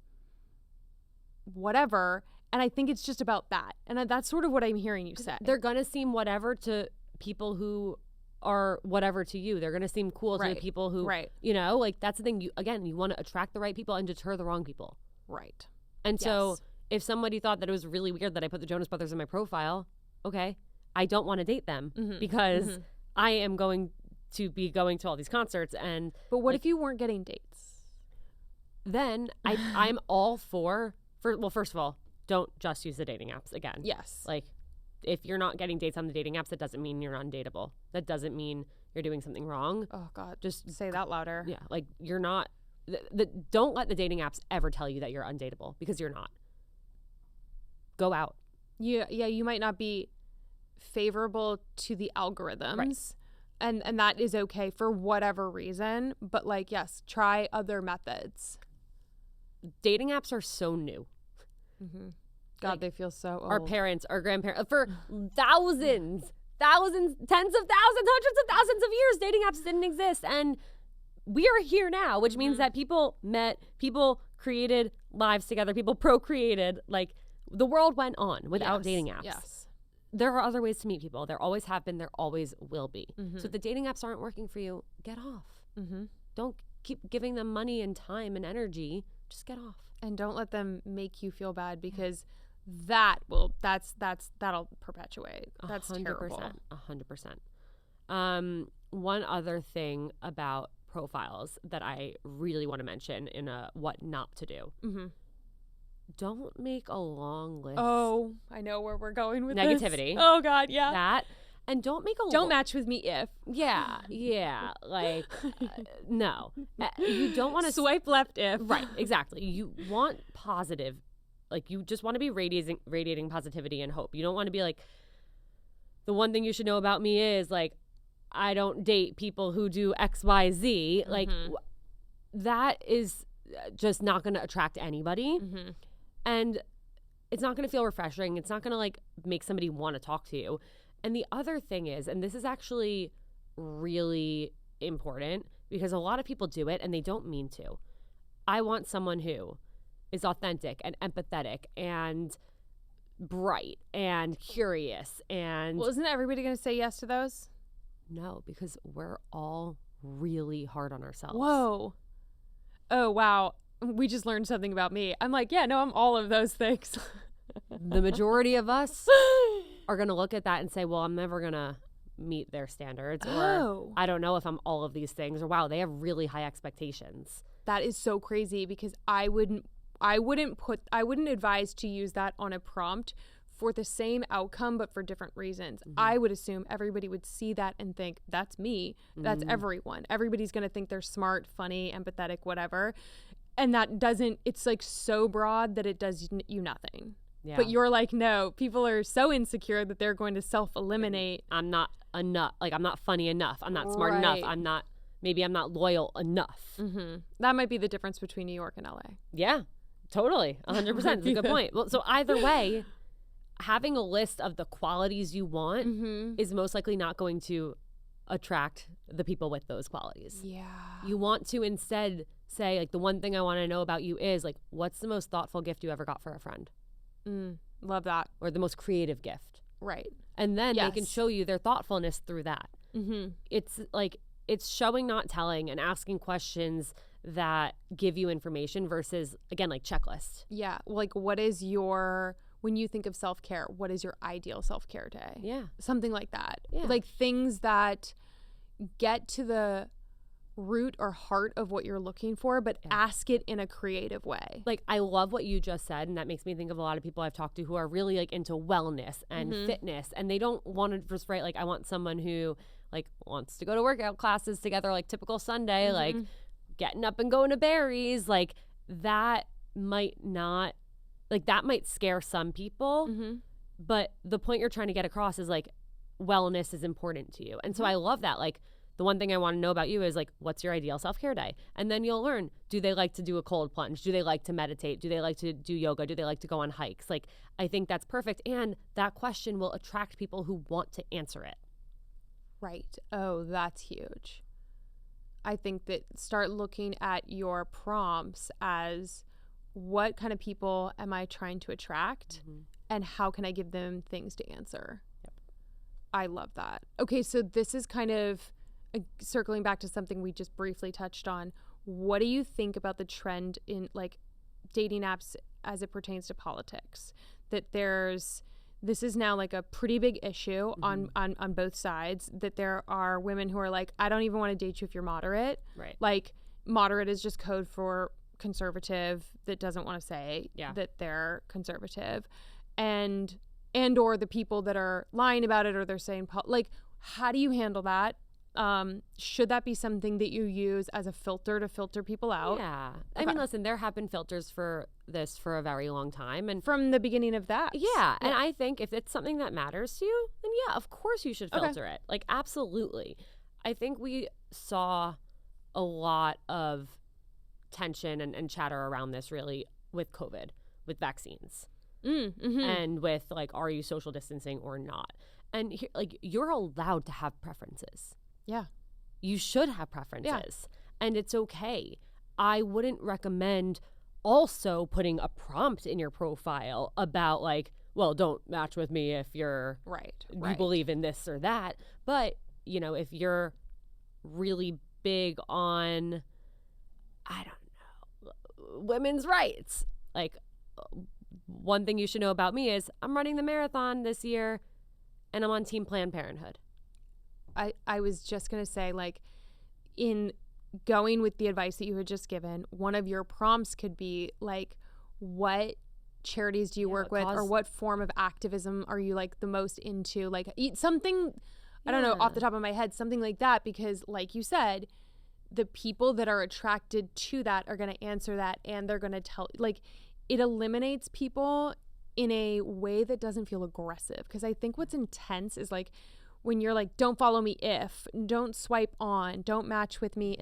whatever. And I think it's just about that. And that's sort of what I'm hearing you say. They're going to seem whatever to people who are whatever to you. They're going to seem cool to the people who, you know, like, that's the thing. You want to attract the right people and deter the wrong people. Right. And so if somebody thought that it was really weird that I put the Jonas Brothers in my profile, okay, I don't want to date them because I am going to be going to all these concerts. And but what if you weren't getting dates? Then I'm all for well, first of all, don't just use the dating apps again. Yes. Like, if you're not getting dates on the dating apps, that doesn't mean you're undateable. That doesn't mean you're doing something wrong. Oh God, just say that louder. Yeah, like you're not. Don't let the dating apps ever tell you that you're undateable, because you're not. Go out. Yeah, you might not be favorable to the algorithms. Right. And that is okay for whatever reason. But like, yes, try other methods. Dating apps are so new. Mm-hmm. God, like, they feel so old. Our parents, our grandparents, for thousands, tens of thousands, hundreds of thousands of years, dating apps didn't exist. And we are here now, which means that people met, people created lives together, people procreated. Like, the world went on without dating apps. Yes. There are other ways to meet people. There always have been. There always will be. Mm-hmm. So if the dating apps aren't working for you, get off. Mm-hmm. Don't keep giving them money and time and energy. Just get off. And don't let them make you feel bad, because that'll perpetuate. That's 100%, terrible. 100%. One other thing about profiles that I really want to mention in a what not to do. Mm-hmm. Don't make a long list. Oh, I know where we're going with negativity. This. Oh God, yeah. That. And don't make a Don't match with me if. Yeah. Like, no. You don't want to swipe left if. Right, exactly. You want positive. Like, you just want to be radiating positivity and hope. You don't want to be like, the one thing you should know about me is, like, I don't date people who do X, Y, Z. Mm-hmm. Like, that is just not going to attract anybody. Mm-hmm. And it's not going to feel refreshing. It's not going to, like, make somebody want to talk to you. And the other thing is, and this is actually really important, because a lot of people do it and they don't mean to. I want someone who is authentic and empathetic and bright and curious. And well, isn't everybody going to say yes to those? No, because we're all really hard on ourselves. Whoa. Oh, wow. We just learned something about me. I'm like, yeah, no, I'm all of those things. The majority of us are going to look at that and say, well, I'm never going to meet their standards. Or I don't know if I'm all of these things. Or wow, they have really high expectations. That is so crazy, because I wouldn't advise to use that on a prompt for the same outcome, but for different reasons. Mm-hmm. I would assume everybody would see that and think, that's me. That's everyone. Everybody's going to think they're smart, funny, empathetic, whatever. And that doesn't, it's like so broad that it does you nothing. Yeah. But you're like, no, people are so insecure that they're going to self-eliminate. I'm not enough. Like, I'm not funny enough. I'm not smart enough. Maybe I'm not loyal enough. Mm-hmm. That might be the difference between New York and LA. Yeah, totally. 100%. That's a good point. Well, so either way, having a list of the qualities you want is most likely not going to attract the people with those qualities. Yeah. You want to instead say, like, the one thing I want to know about you is, like, what's the most thoughtful gift you ever got for a friend? Love that. Or the most creative gift. Right. And then they can show you their thoughtfulness through that. Mm-hmm. It's like, it's showing, not telling, and asking questions that give you information versus, again, like, checklists. Yeah. Like, what is your, when you think of self-care, what is your ideal self-care day? Yeah. Something like that. Yeah. Like, things that get to the root or heart of what you're looking for, but ask it in a creative way. Like, I love what you just said, and that makes me think of a lot of people I've talked to who are really, like, into wellness and fitness, and they don't want to just write, like, I want someone who, like, wants to go to workout classes together, like, typical Sunday, like, getting up and going to Barry's. Like, that might not, like, that might scare some people, but the point you're trying to get across is, like, wellness is important to you. And so I love that. Like, the one thing I want to know about you is, like, what's your ideal self-care day? And then you'll learn, do they like to do a cold plunge? Do they like to meditate? Do they like to do yoga? Do they like to go on hikes? Like, I think that's perfect. And that question will attract people who want to answer it. Right. Oh, that's huge. I think that start looking at your prompts as, what kind of people am I trying to attract? And how can I give them things to answer? Yep. I love that. Okay, so this is kind of circling back to something we just briefly touched on. What do you think about the trend in, like, dating apps as it pertains to politics? That this is now, like, a pretty big issue on both sides, that there are women who are like, I don't even want to date you if you're moderate. Right. Like, moderate is just code for conservative that doesn't want to say that they're conservative. And and or the people that are lying about it, or they're saying, like, how do you handle that? Should that be something that you use as a filter to filter people out? Yeah. I mean, listen, there have been filters for this for a very long time. And from the beginning of that. Yeah. And I think if it's something that matters to you, then yeah, of course you should filter it. Like, absolutely. I think we saw a lot of tension and chatter around this really with COVID, with vaccines. And with, like, are you social distancing or not? And like, you're allowed to have preferences. Yeah. You should have preferences. And it's okay. I wouldn't recommend also putting a prompt in your profile about, like, well, don't match with me if you're you believe in this or that. But, you know, if you're really big on, I don't know, women's rights, like, one thing you should know about me is I'm running the marathon this year and I'm on Team Planned Parenthood. I was just going to say, like, in going with the advice that you had just given, one of your prompts could be, like, what charities do you work with, or what form of activism are you, like, the most into? Like, something, I don't know, off the top of my head, something like that, because, like you said, the people that are attracted to that are going to answer that, and they're going to tell, like, it eliminates people in a way that doesn't feel aggressive. Because I think what's intense is, like, when you're like, don't follow me don't swipe on, don't match with me,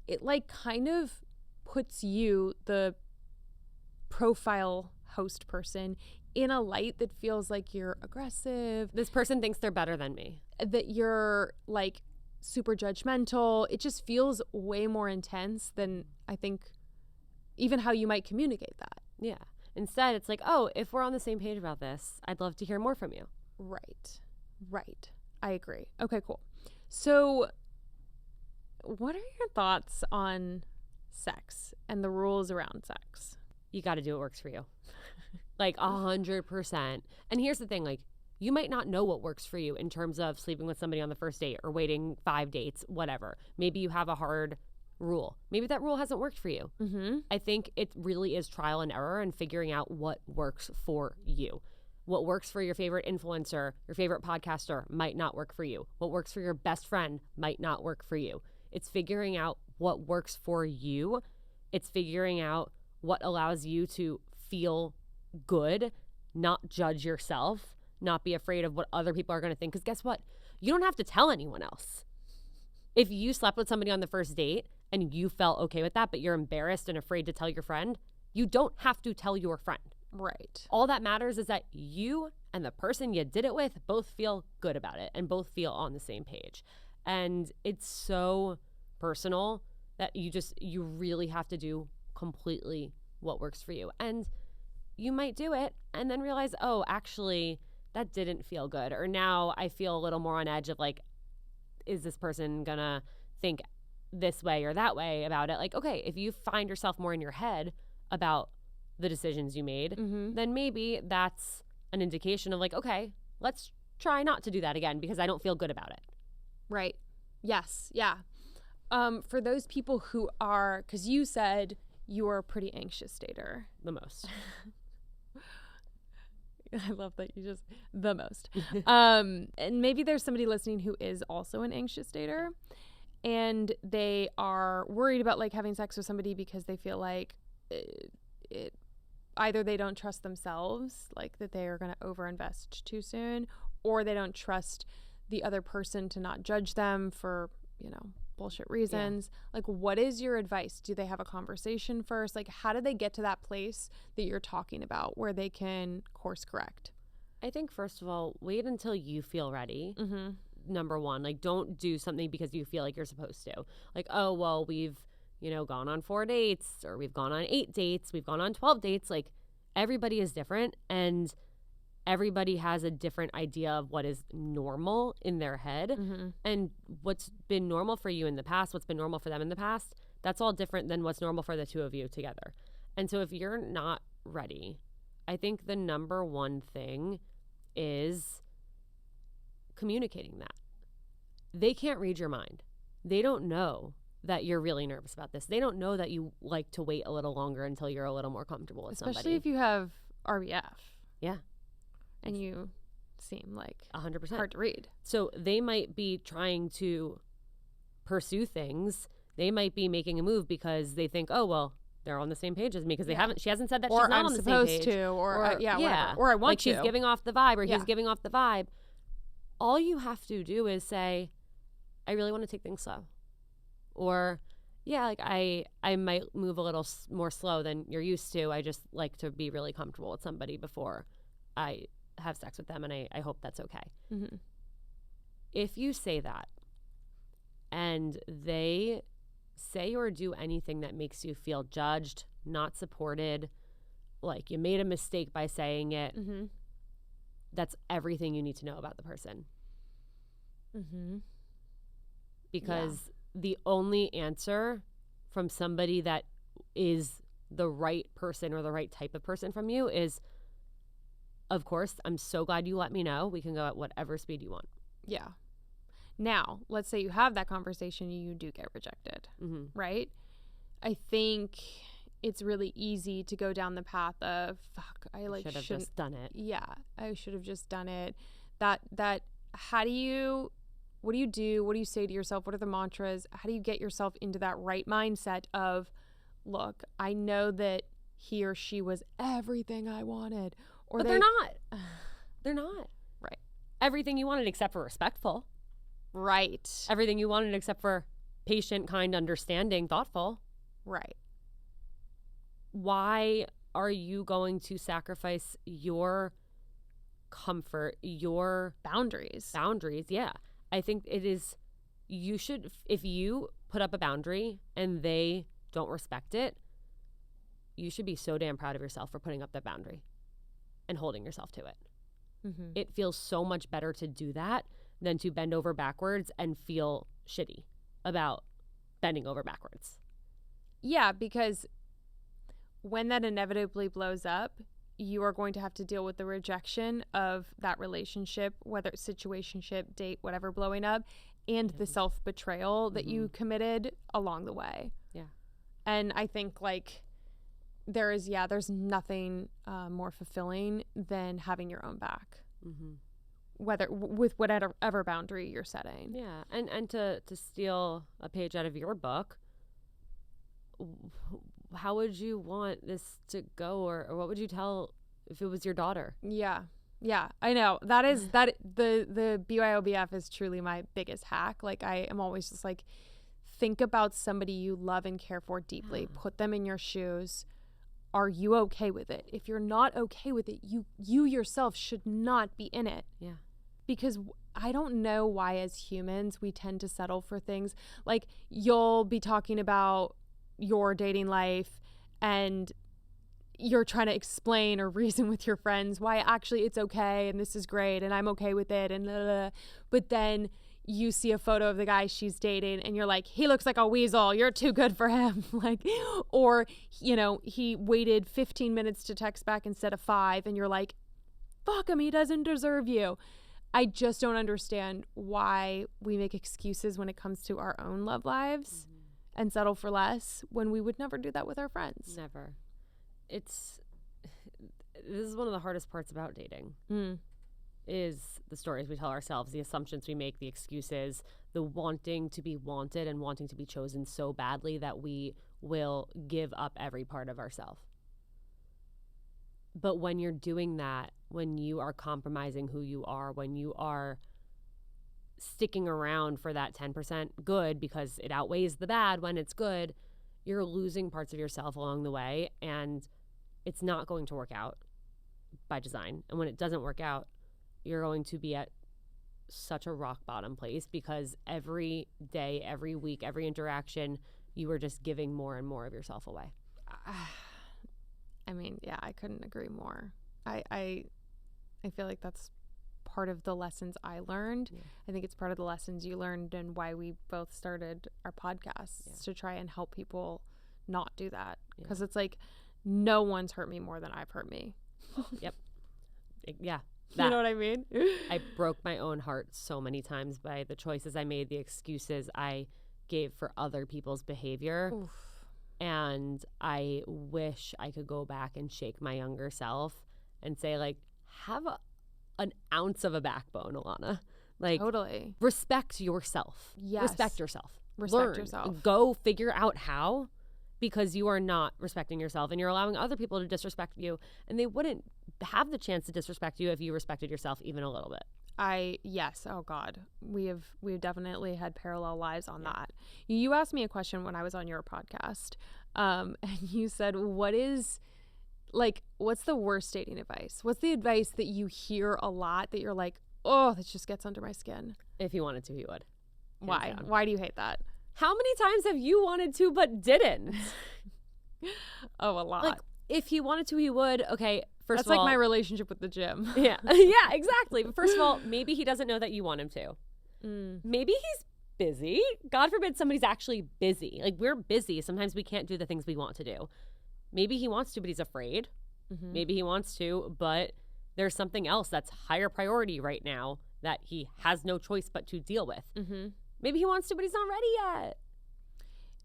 it, like, kind of puts you, the profile host person, in a light that feels like you're aggressive. This person thinks they're better than me. That you're, like, super judgmental. It just feels way more intense than, I think, even how you might communicate that. Yeah. Instead, it's like, oh, if we're on the same page about this, I'd love to hear more from you. Right. I agree. Okay, cool. So what are your thoughts on sex and the rules around sex? You got to do what works for you. Like, 100%. And here's the thing, like, you might not know what works for you in terms of sleeping with somebody on the first date or waiting 5 dates, whatever. Maybe you have a hard rule. Maybe that rule hasn't worked for you. I think it really is trial and error and figuring out what works for you. What works for your favorite influencer, your favorite podcaster, might not work for you. What works for your best friend might not work for you. It's figuring out what works for you. It's figuring out what allows you to feel good, not judge yourself, not be afraid of what other people are going to think. Because guess what? You don't have to tell anyone else. If you slept with somebody on the first date and you felt okay with that, but you're embarrassed and afraid to tell your friend, you don't have to tell your friend. Right. All that matters is that you and the person you did it with both feel good about it and both feel on the same page. And it's so personal that you really have to do completely what works for you. And you might do it and then realize, oh, actually, that didn't feel good. Or now I feel a little more on edge of, like, is this person gonna think this way or that way about it? Like, okay, if you find yourself more in your head about the decisions you made, then maybe that's an indication of, like, okay, let's try not to do that again because I don't feel good about it. Right. Yes. Yeah. For those people who are, because you said you are a pretty anxious dater. The most. I love that you just, the most. And maybe there's somebody listening who is also an anxious dater and they are worried about, like, having sex with somebody because they feel like it either they don't trust themselves, like that they are going to overinvest too soon, or they don't trust the other person to not judge them for, you know, bullshit reasons. Yeah. Like, what is your advice? Do they have a conversation first? Like, how do they get to that place that you're talking about where they can course correct? I think, first of all, wait until you feel ready. Number one, like, don't do something because you feel like you're supposed to. Like, oh, well, we've, you know, gone on 4 dates, or we've gone on 8 dates, we've gone on 12 dates. Like, everybody is different, and everybody has a different idea of what is normal in their head. And what's been normal for you in the past, what's been normal for them in the past, that's all different than what's normal for the two of you together. And so if you're not ready, I think the number one thing is communicating that. They can't read your mind. They don't know that you're really nervous about this. They don't know that you like to wait a little longer until you're a little more comfortable with somebody. Especially if you have RBF. Yeah. and you seem like 100% hard to read. So they might be trying to pursue things. They might be making a move because they think, oh, well, they're on the same page as me because she hasn't said that or she's not I'm on the supposed same page. to, or whatever. Or I want like to. She's giving off the vibe, or Yeah. he's giving off the vibe. All you have to do is say, I really want to take things slow. Or, yeah, like I might move a little more slow than you're used to. I just like to be really comfortable with somebody before I have sex with them, and I hope that's okay. Mm-hmm. If you say that and they say or do anything that makes you feel judged, not supported, like you made a mistake by saying it, Mm-hmm. that's everything you need to know about the person. Mm-hmm. Because the only answer from somebody that is the right person or the right type of person from you is, of course, I'm so glad you let me know. We can go at whatever speed you want. Yeah. Now, let's say you have that conversation, you do get rejected, Mm-hmm. right? I think it's really easy to go down the path of, fuck, I like should have shouldn't just done it. Yeah, I should have just done it. What do you do? What do you say to yourself? What are the mantras? How do you get yourself into that right mindset of, look, I know that he or she was everything I wanted. But they're not. They're not. Right. Everything you wanted except for respectful. Right. Everything you wanted except for patient, kind, understanding, thoughtful. Right. Why are you going to sacrifice your comfort, your boundaries? Yeah. I think it is, you should, if you put up a boundary and they don't respect it, you should be so damn proud of yourself for putting up that boundary and holding yourself to it. Mm-hmm. It feels so much better to do that than to bend over backwards and feel shitty about bending over backwards. Yeah, because when that inevitably blows up, you are going to have to deal with the rejection of that relationship, whether it's situationship, date, whatever, blowing up, and the self-betrayal that you committed along the way. Yeah. And I think, like, there's nothing more fulfilling than having your own back. Mm-hmm. Whether with whatever boundary you're setting. Yeah, and to steal a page out of your book, how would you want this to go, or what would you tell if it was your daughter? Yeah, I know that is the BYOBF is truly my biggest hack. Like, I am always just like, think about somebody you love and care for deeply. Put them in your shoes. Are you okay with it? If you're not okay with it, you yourself should not be in it. Yeah. Because I don't know why as humans we tend to settle for things. Like, you'll be talking about your dating life and you're trying to explain or reason with your friends why actually it's okay and this is great and I'm okay with it and blah, blah, blah. But then you see a photo of the guy she's dating and you're like, he looks like a weasel, you're too good for him. Like, or, you know, he waited 15 minutes to text back instead of 5 and you're like, fuck him, he doesn't deserve you. I just don't understand why we make excuses when it comes to our own love lives and settle for less when we would never do that with our friends. Never. This is one of the hardest parts about dating. Is the stories we tell ourselves, the assumptions we make, the excuses, the wanting to be wanted and wanting to be chosen so badly that we will give up every part of ourselves. But when you're doing that, when you are compromising who you are, when you are sticking around for that 10% good because it outweighs the bad when it's good, you're losing parts of yourself along the way, and it's not going to work out by design. And when it doesn't work out, you're going to be at such a rock bottom place because every day, every week, every interaction, you are just giving more and more of yourself away. I mean, yeah, I couldn't agree more. I feel like that's part of the lessons I learned. Yeah. I think it's part of the lessons you learned and why we both started our podcasts, to try and help people not do that. Because it's like, no one's hurt me more than I've hurt me. Yep. Yeah. You know what I mean? I broke my own heart so many times by the choices I made, the excuses I gave for other people's behavior. Oof. And I wish I could go back and shake my younger self and say, like, have an ounce of a backbone, Ilana. Like, totally. respect yourself. Yes. Respect yourself. Respect Learn. yourself. Go figure out how, because you are not respecting yourself and you're allowing other people to disrespect you, and they wouldn't have the chance to disrespect you if you respected yourself even a little bit. Yes. Oh God. We've definitely had parallel lives on that. You asked me a question when I was on your podcast. And you said, what's the worst dating advice? What's the advice that you hear a lot that you're like, oh, that just gets under my skin? If he wanted to, he would. Why? Why do you hate that? How many times have you wanted to but didn't? Oh, a lot. Like, if he wanted to, he would. Okay, first That's of all. like my relationship with the gym. Yeah, yeah, exactly. But first of all, maybe he doesn't know that you want him to. Maybe he's busy. God forbid somebody's actually busy. Like, we're busy. Sometimes we can't do the things we want to do. Maybe he wants to, but he's afraid. Maybe he wants to, but there's something else that's higher priority right now that he has no choice but to deal with. Maybe he wants to, but he's not ready yet.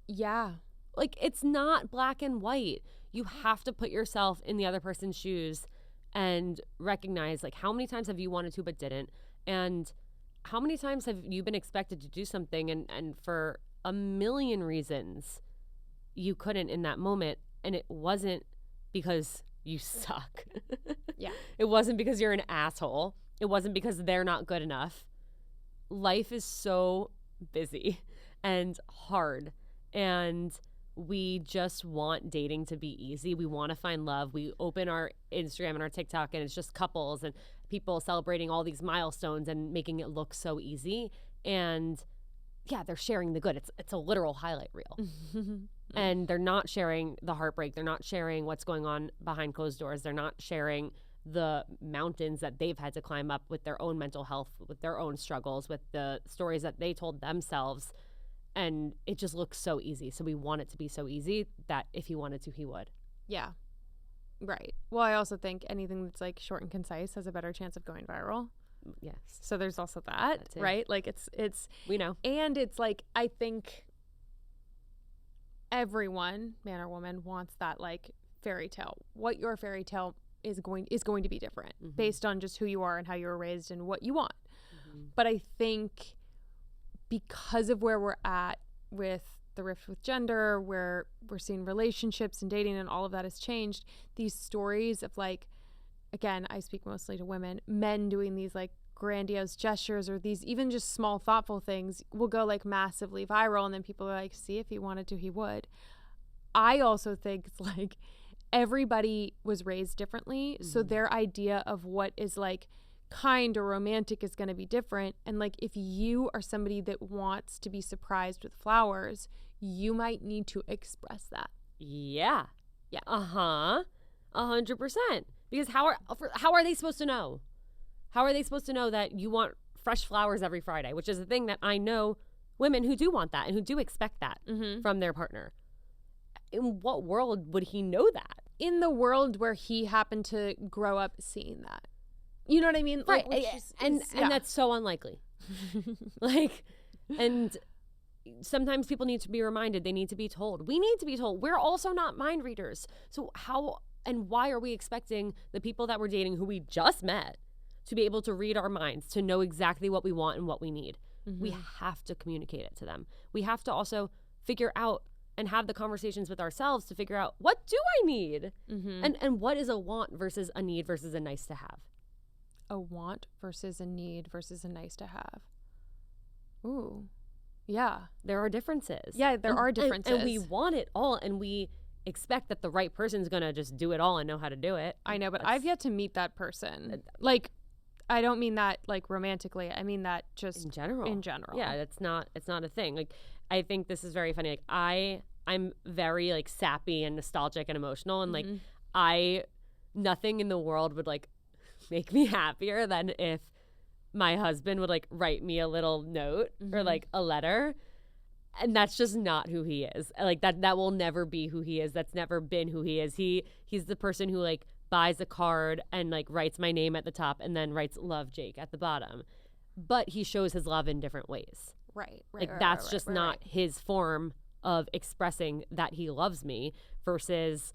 Yeah. Like, it's not black and white. You have to put yourself in the other person's shoes and recognize, like, how many times have you wanted to but didn't? And how many times have you been expected to do something and for a million reasons you couldn't in that moment, and it wasn't because you suck. Yeah. It wasn't because you're an asshole. It wasn't because they're not good enough. Life is so busy and hard, and we just want dating to be easy. We want to find love. We open our Instagram and our TikTok and it's just couples and people celebrating all these milestones and making it look so easy. And yeah, they're sharing the good. It's a literal highlight reel. And they're not sharing the heartbreak. They're not sharing what's going on behind closed doors. They're not sharing the mountains that they've had to climb up with their own mental health, with their own struggles, with the stories that they told themselves. And it just looks so easy. So we want it to be so easy that if he wanted to, he would. Yeah. Right. Well, I also think anything that's like short and concise has a better chance of going viral. Yes. So there's also that, right? Like it's we know. And it's like, I think everyone, man or woman, wants that like fairy tale. What your fairy tale is going to be different based on just who you are and how you were raised and what you want. But I think because of where we're at with the rift with gender, where we're seeing relationships and dating and all of that has changed, these stories of like, again, I speak mostly to women, men doing these like grandiose gestures or these even just small thoughtful things will go like massively viral, and then people are like, see, if he wanted to, he would. I also think it's like everybody was raised differently, so their idea of what is like kind or romantic is going to be different. And like if you are somebody that wants to be surprised with flowers, you might need to express that. Yeah 100%. Because how are they supposed to know? How are they supposed to know that you want fresh flowers every Friday, which is a thing that I know women who do want that and who do expect that from their partner? In what world would he know that? In the world where he happened to grow up seeing that. You know what I mean? Right. Like, and that's so unlikely. Like, and sometimes people need to be reminded. They need to be told. We need to be told. We're also not mind readers. So how and why are we expecting the people that we're dating who we just met to be able to read our minds, to know exactly what we want and what we need? We have to communicate it to them. We have to also figure out and have the conversations with ourselves to figure out, what do I need? And what is a want versus a need versus a nice to have? A want versus a need versus a nice to have. Ooh. Yeah. There are differences. Yeah, there are differences. And we want it all, and we expect that the right person's going to just do it all and know how to do it. I know, but I've yet to meet that person. Like, I don't mean that like romantically. I mean that just in general. Yeah, it's not a thing. Like, I think this is very funny. Like, I'm very like sappy and nostalgic and emotional, and like nothing in the world would like make me happier than if my husband would like write me a little note or like a letter. And that's just not who he is. Like that will never be who he is. That's never been who he is. He's the person who like buys a card and like writes my name at the top and then writes "Love Jake" at the bottom. But he shows his love in different ways. Right. Like that's just not his form of expressing that he loves me, versus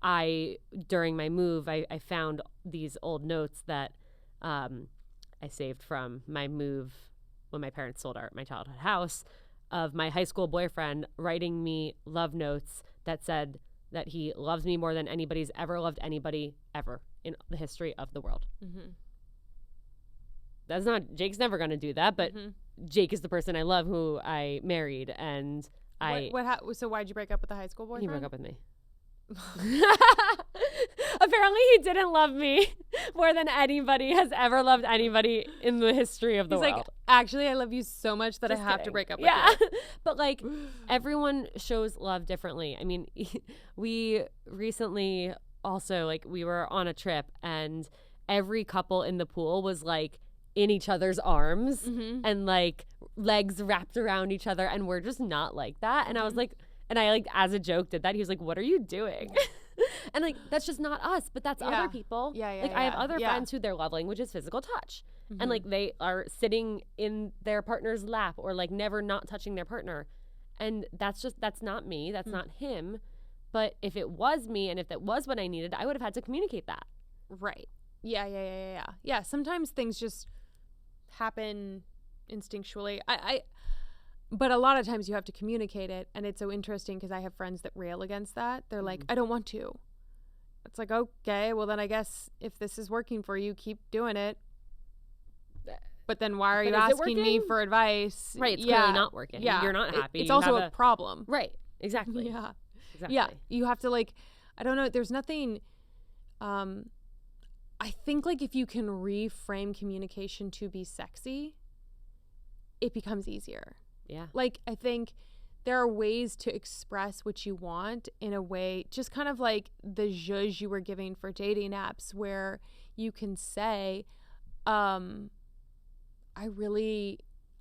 during my move, I found these old notes that I saved from my move when my parents sold my childhood house of my high school boyfriend writing me love notes that said that he loves me more than anybody's ever loved anybody ever in the history of the world. Mm-hmm. That's not, Jake's never going to do that, but Jake is the person I love who I married, and so why'd you break up with the high school boyfriend? He broke up with me. Apparently he didn't love me more than anybody has ever loved anybody in the history of the world. He's like, actually, I love you so much that I have to break up with you. But like, everyone shows love differently. I mean, we recently also, like, we were on a trip and every couple in the pool was like in each other's arms and like legs wrapped around each other, and we're just not like that. And I was like, and I like as a joke did that. He was like, what are you doing? And like, that's just not us, but that's other people. Like I have other friends who their love language is physical touch. And like they are sitting in their partner's lap or like never not touching their partner. And that's not me. That's not him. But if it was me and if that was what I needed, I would have had to communicate that. Right. Yeah. Sometimes things just happen instinctually. But a lot of times you have to communicate it, and it's so interesting because I have friends that rail against that. They're like, I don't want to. It's like, okay, well then I guess if this is working for you, keep doing it. But then why are you asking me for advice? Right, it's clearly not working. Yeah. You're not happy. It's also a problem. Right, exactly. Yeah, you have to like, I don't know, there's nothing, I think like if you can reframe communication to be sexy, it becomes easier. Yeah. Like, I think there are ways to express what you want in a way, just kind of like the zhuzh you were giving for dating apps, where you can say, I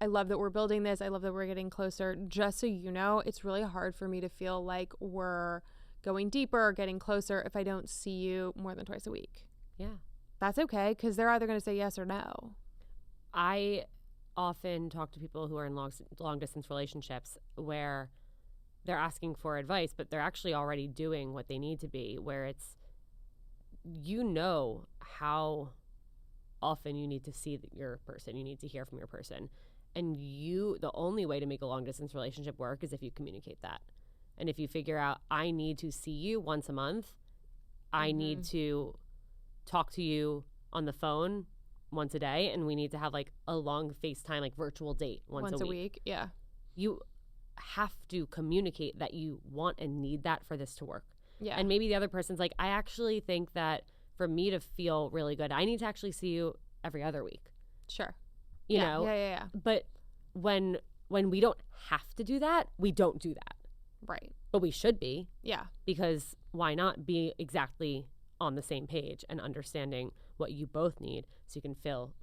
love that we're building this. I love that we're getting closer. Just so you know, it's really hard for me to feel like we're going deeper or getting closer if I don't see you more than twice a week. Yeah. That's okay, because they're either going to say yes or no. I often talk to people who are in long distance relationships where they're asking for advice, but they're actually already doing what they need to be, where it's, you know, how often you need to see your person, you need to hear from your person. And the only way to make a long distance relationship work is if you communicate that. And if you figure out, I need to see you once a month, I need to talk to you on the phone once a day, and we need to have like a long FaceTime, like virtual date once a week. Yeah. You have to communicate that you want and need that for this to work. Yeah. And maybe the other person's like, I actually think that for me to feel really good, I need to actually see you every other week. Sure. You know? Yeah. But when we don't have to do that, we don't do that. Right. But we should be. Yeah. Because why not be exactly on the same page and understanding what you both need so you can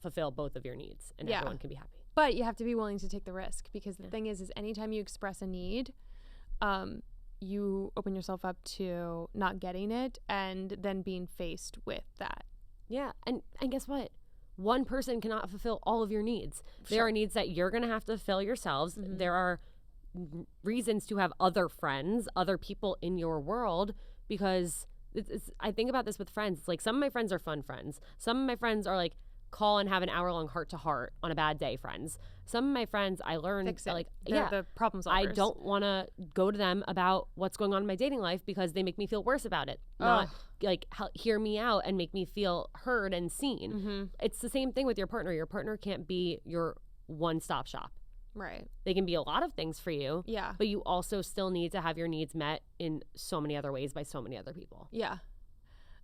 fulfill both of your needs and everyone can be happy. But you have to be willing to take the risk, because the thing is anytime you express a need, you open yourself up to not getting it and then being faced with that. Yeah. And guess what? One person cannot fulfill all of your needs. Sure. There are needs that you're going to have to fill yourselves. There are reasons to have other friends, other people in your world, because I think about this with friends. It's like, some of my friends are fun friends. Some of my friends are like call and have an hour-long heart-to-heart on a bad day friends. Some of my friends, I learned like, they're the problem solvers. I don't want to go to them about what's going on in my dating life because they make me feel worse about it. Not like hear me out and make me feel heard and seen. It's the same thing with your partner. Your partner can't be your one-stop shop. Right. They can be a lot of things for you. Yeah. But you also still need to have your needs met in so many other ways by so many other people. Yeah.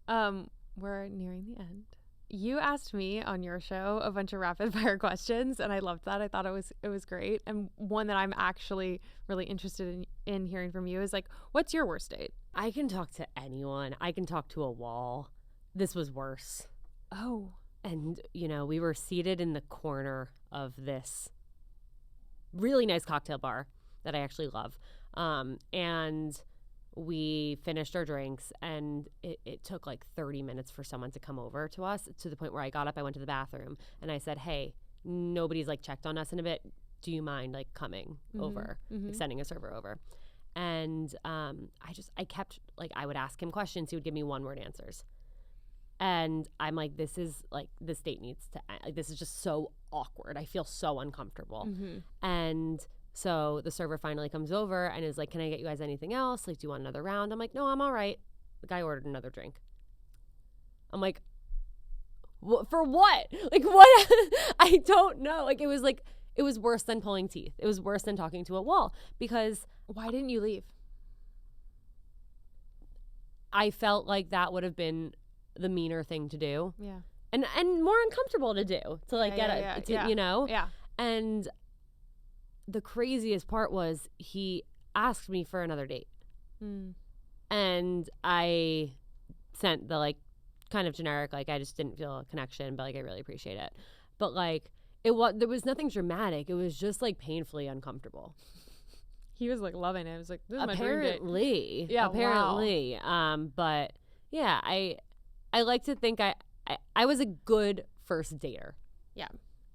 We're nearing the end. You asked me on your show a bunch of rapid fire questions, and I loved that. I thought it was great. And one that I'm actually really interested in hearing from you is like, what's your worst date? I can talk to anyone. I can talk to a wall. This was worse. Oh. And, you know, we were seated in the corner of this really nice cocktail bar that I actually love. And we finished our drinks, and it took like 30 minutes for someone to come over to us, to the point where I got up, I went to the bathroom, and I said, hey, nobody's like checked on us in a bit. Do you mind like coming over, like sending a server over? And I kept like, I would ask him questions. He would give me one-word answers. And I'm like, this date needs to end. Like, this is just so awkward. I feel so uncomfortable. And so the server finally comes over and is like, can I get you guys anything else? Like, do you want another round? I'm like, no, I'm all right. The guy ordered another drink. I'm like, for what? Like, what? I don't know. Like, it was worse than pulling teeth. It was worse than talking to a wall, because Why didn't you leave? I felt like that would have been the meaner thing to do. Yeah. And more uncomfortable to do, to like you know? Yeah. And the craziest part was he asked me for another date. And I sent the like kind of generic, like, I just didn't feel a connection, but like, I really appreciate it. But like, there was nothing dramatic. It was just like painfully uncomfortable. He was like loving it. It was like, this is my dream Apparently. date. Yeah. Apparently. Wow. But yeah, I like to think I was a good first dater. Yeah.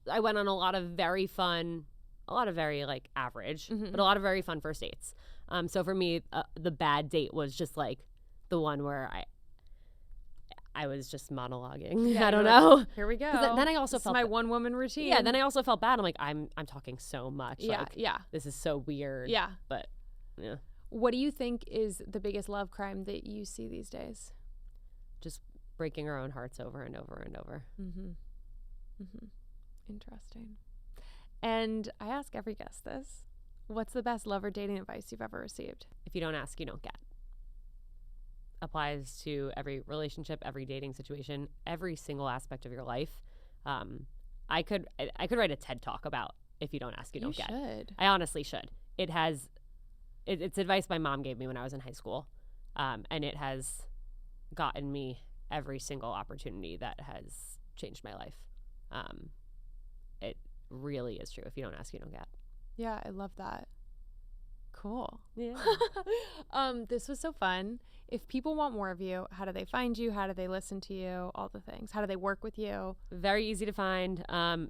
I went on a lot of very like average, but a lot of very fun first dates. So for me, the bad date was just like the one where I was just monologuing. Yeah, I don't know. Like, here we go. Then I also this felt is my one woman routine. Yeah. Then I also felt bad. I'm like, I'm talking so much. Yeah. Like, Yeah. this is so weird. Yeah. But yeah. What do you think is the biggest love crime that you see these days? Just breaking our own hearts over and over and over. Interesting. And I ask every guest this. What's the best love or dating advice you've ever received? If you don't ask, you don't get. Applies to every relationship, every dating situation, every single aspect of your life. I could write a TED Talk about if you don't ask, you don't get. You should. I honestly should. It's advice my mom gave me when I was in high school, and it has gotten me every single opportunity that has changed my life. It really is true. If you don't ask, you don't get. Yeah, I love that. Cool. Yeah. This was so fun. If people want more of you, how do they find you? How do they listen to you? All the things. How do they work with you? Very easy to find.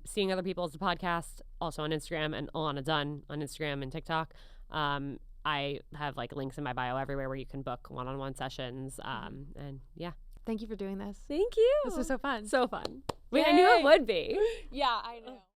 Seeing Other People is the podcast, also on Instagram, and Ilana Dunn on Instagram and TikTok. I have like links in my bio everywhere where you can book one-on-one sessions. And yeah. Thank you for doing this. Thank you. This was so fun. So fun. Wait, I knew it would be. Yeah, I know.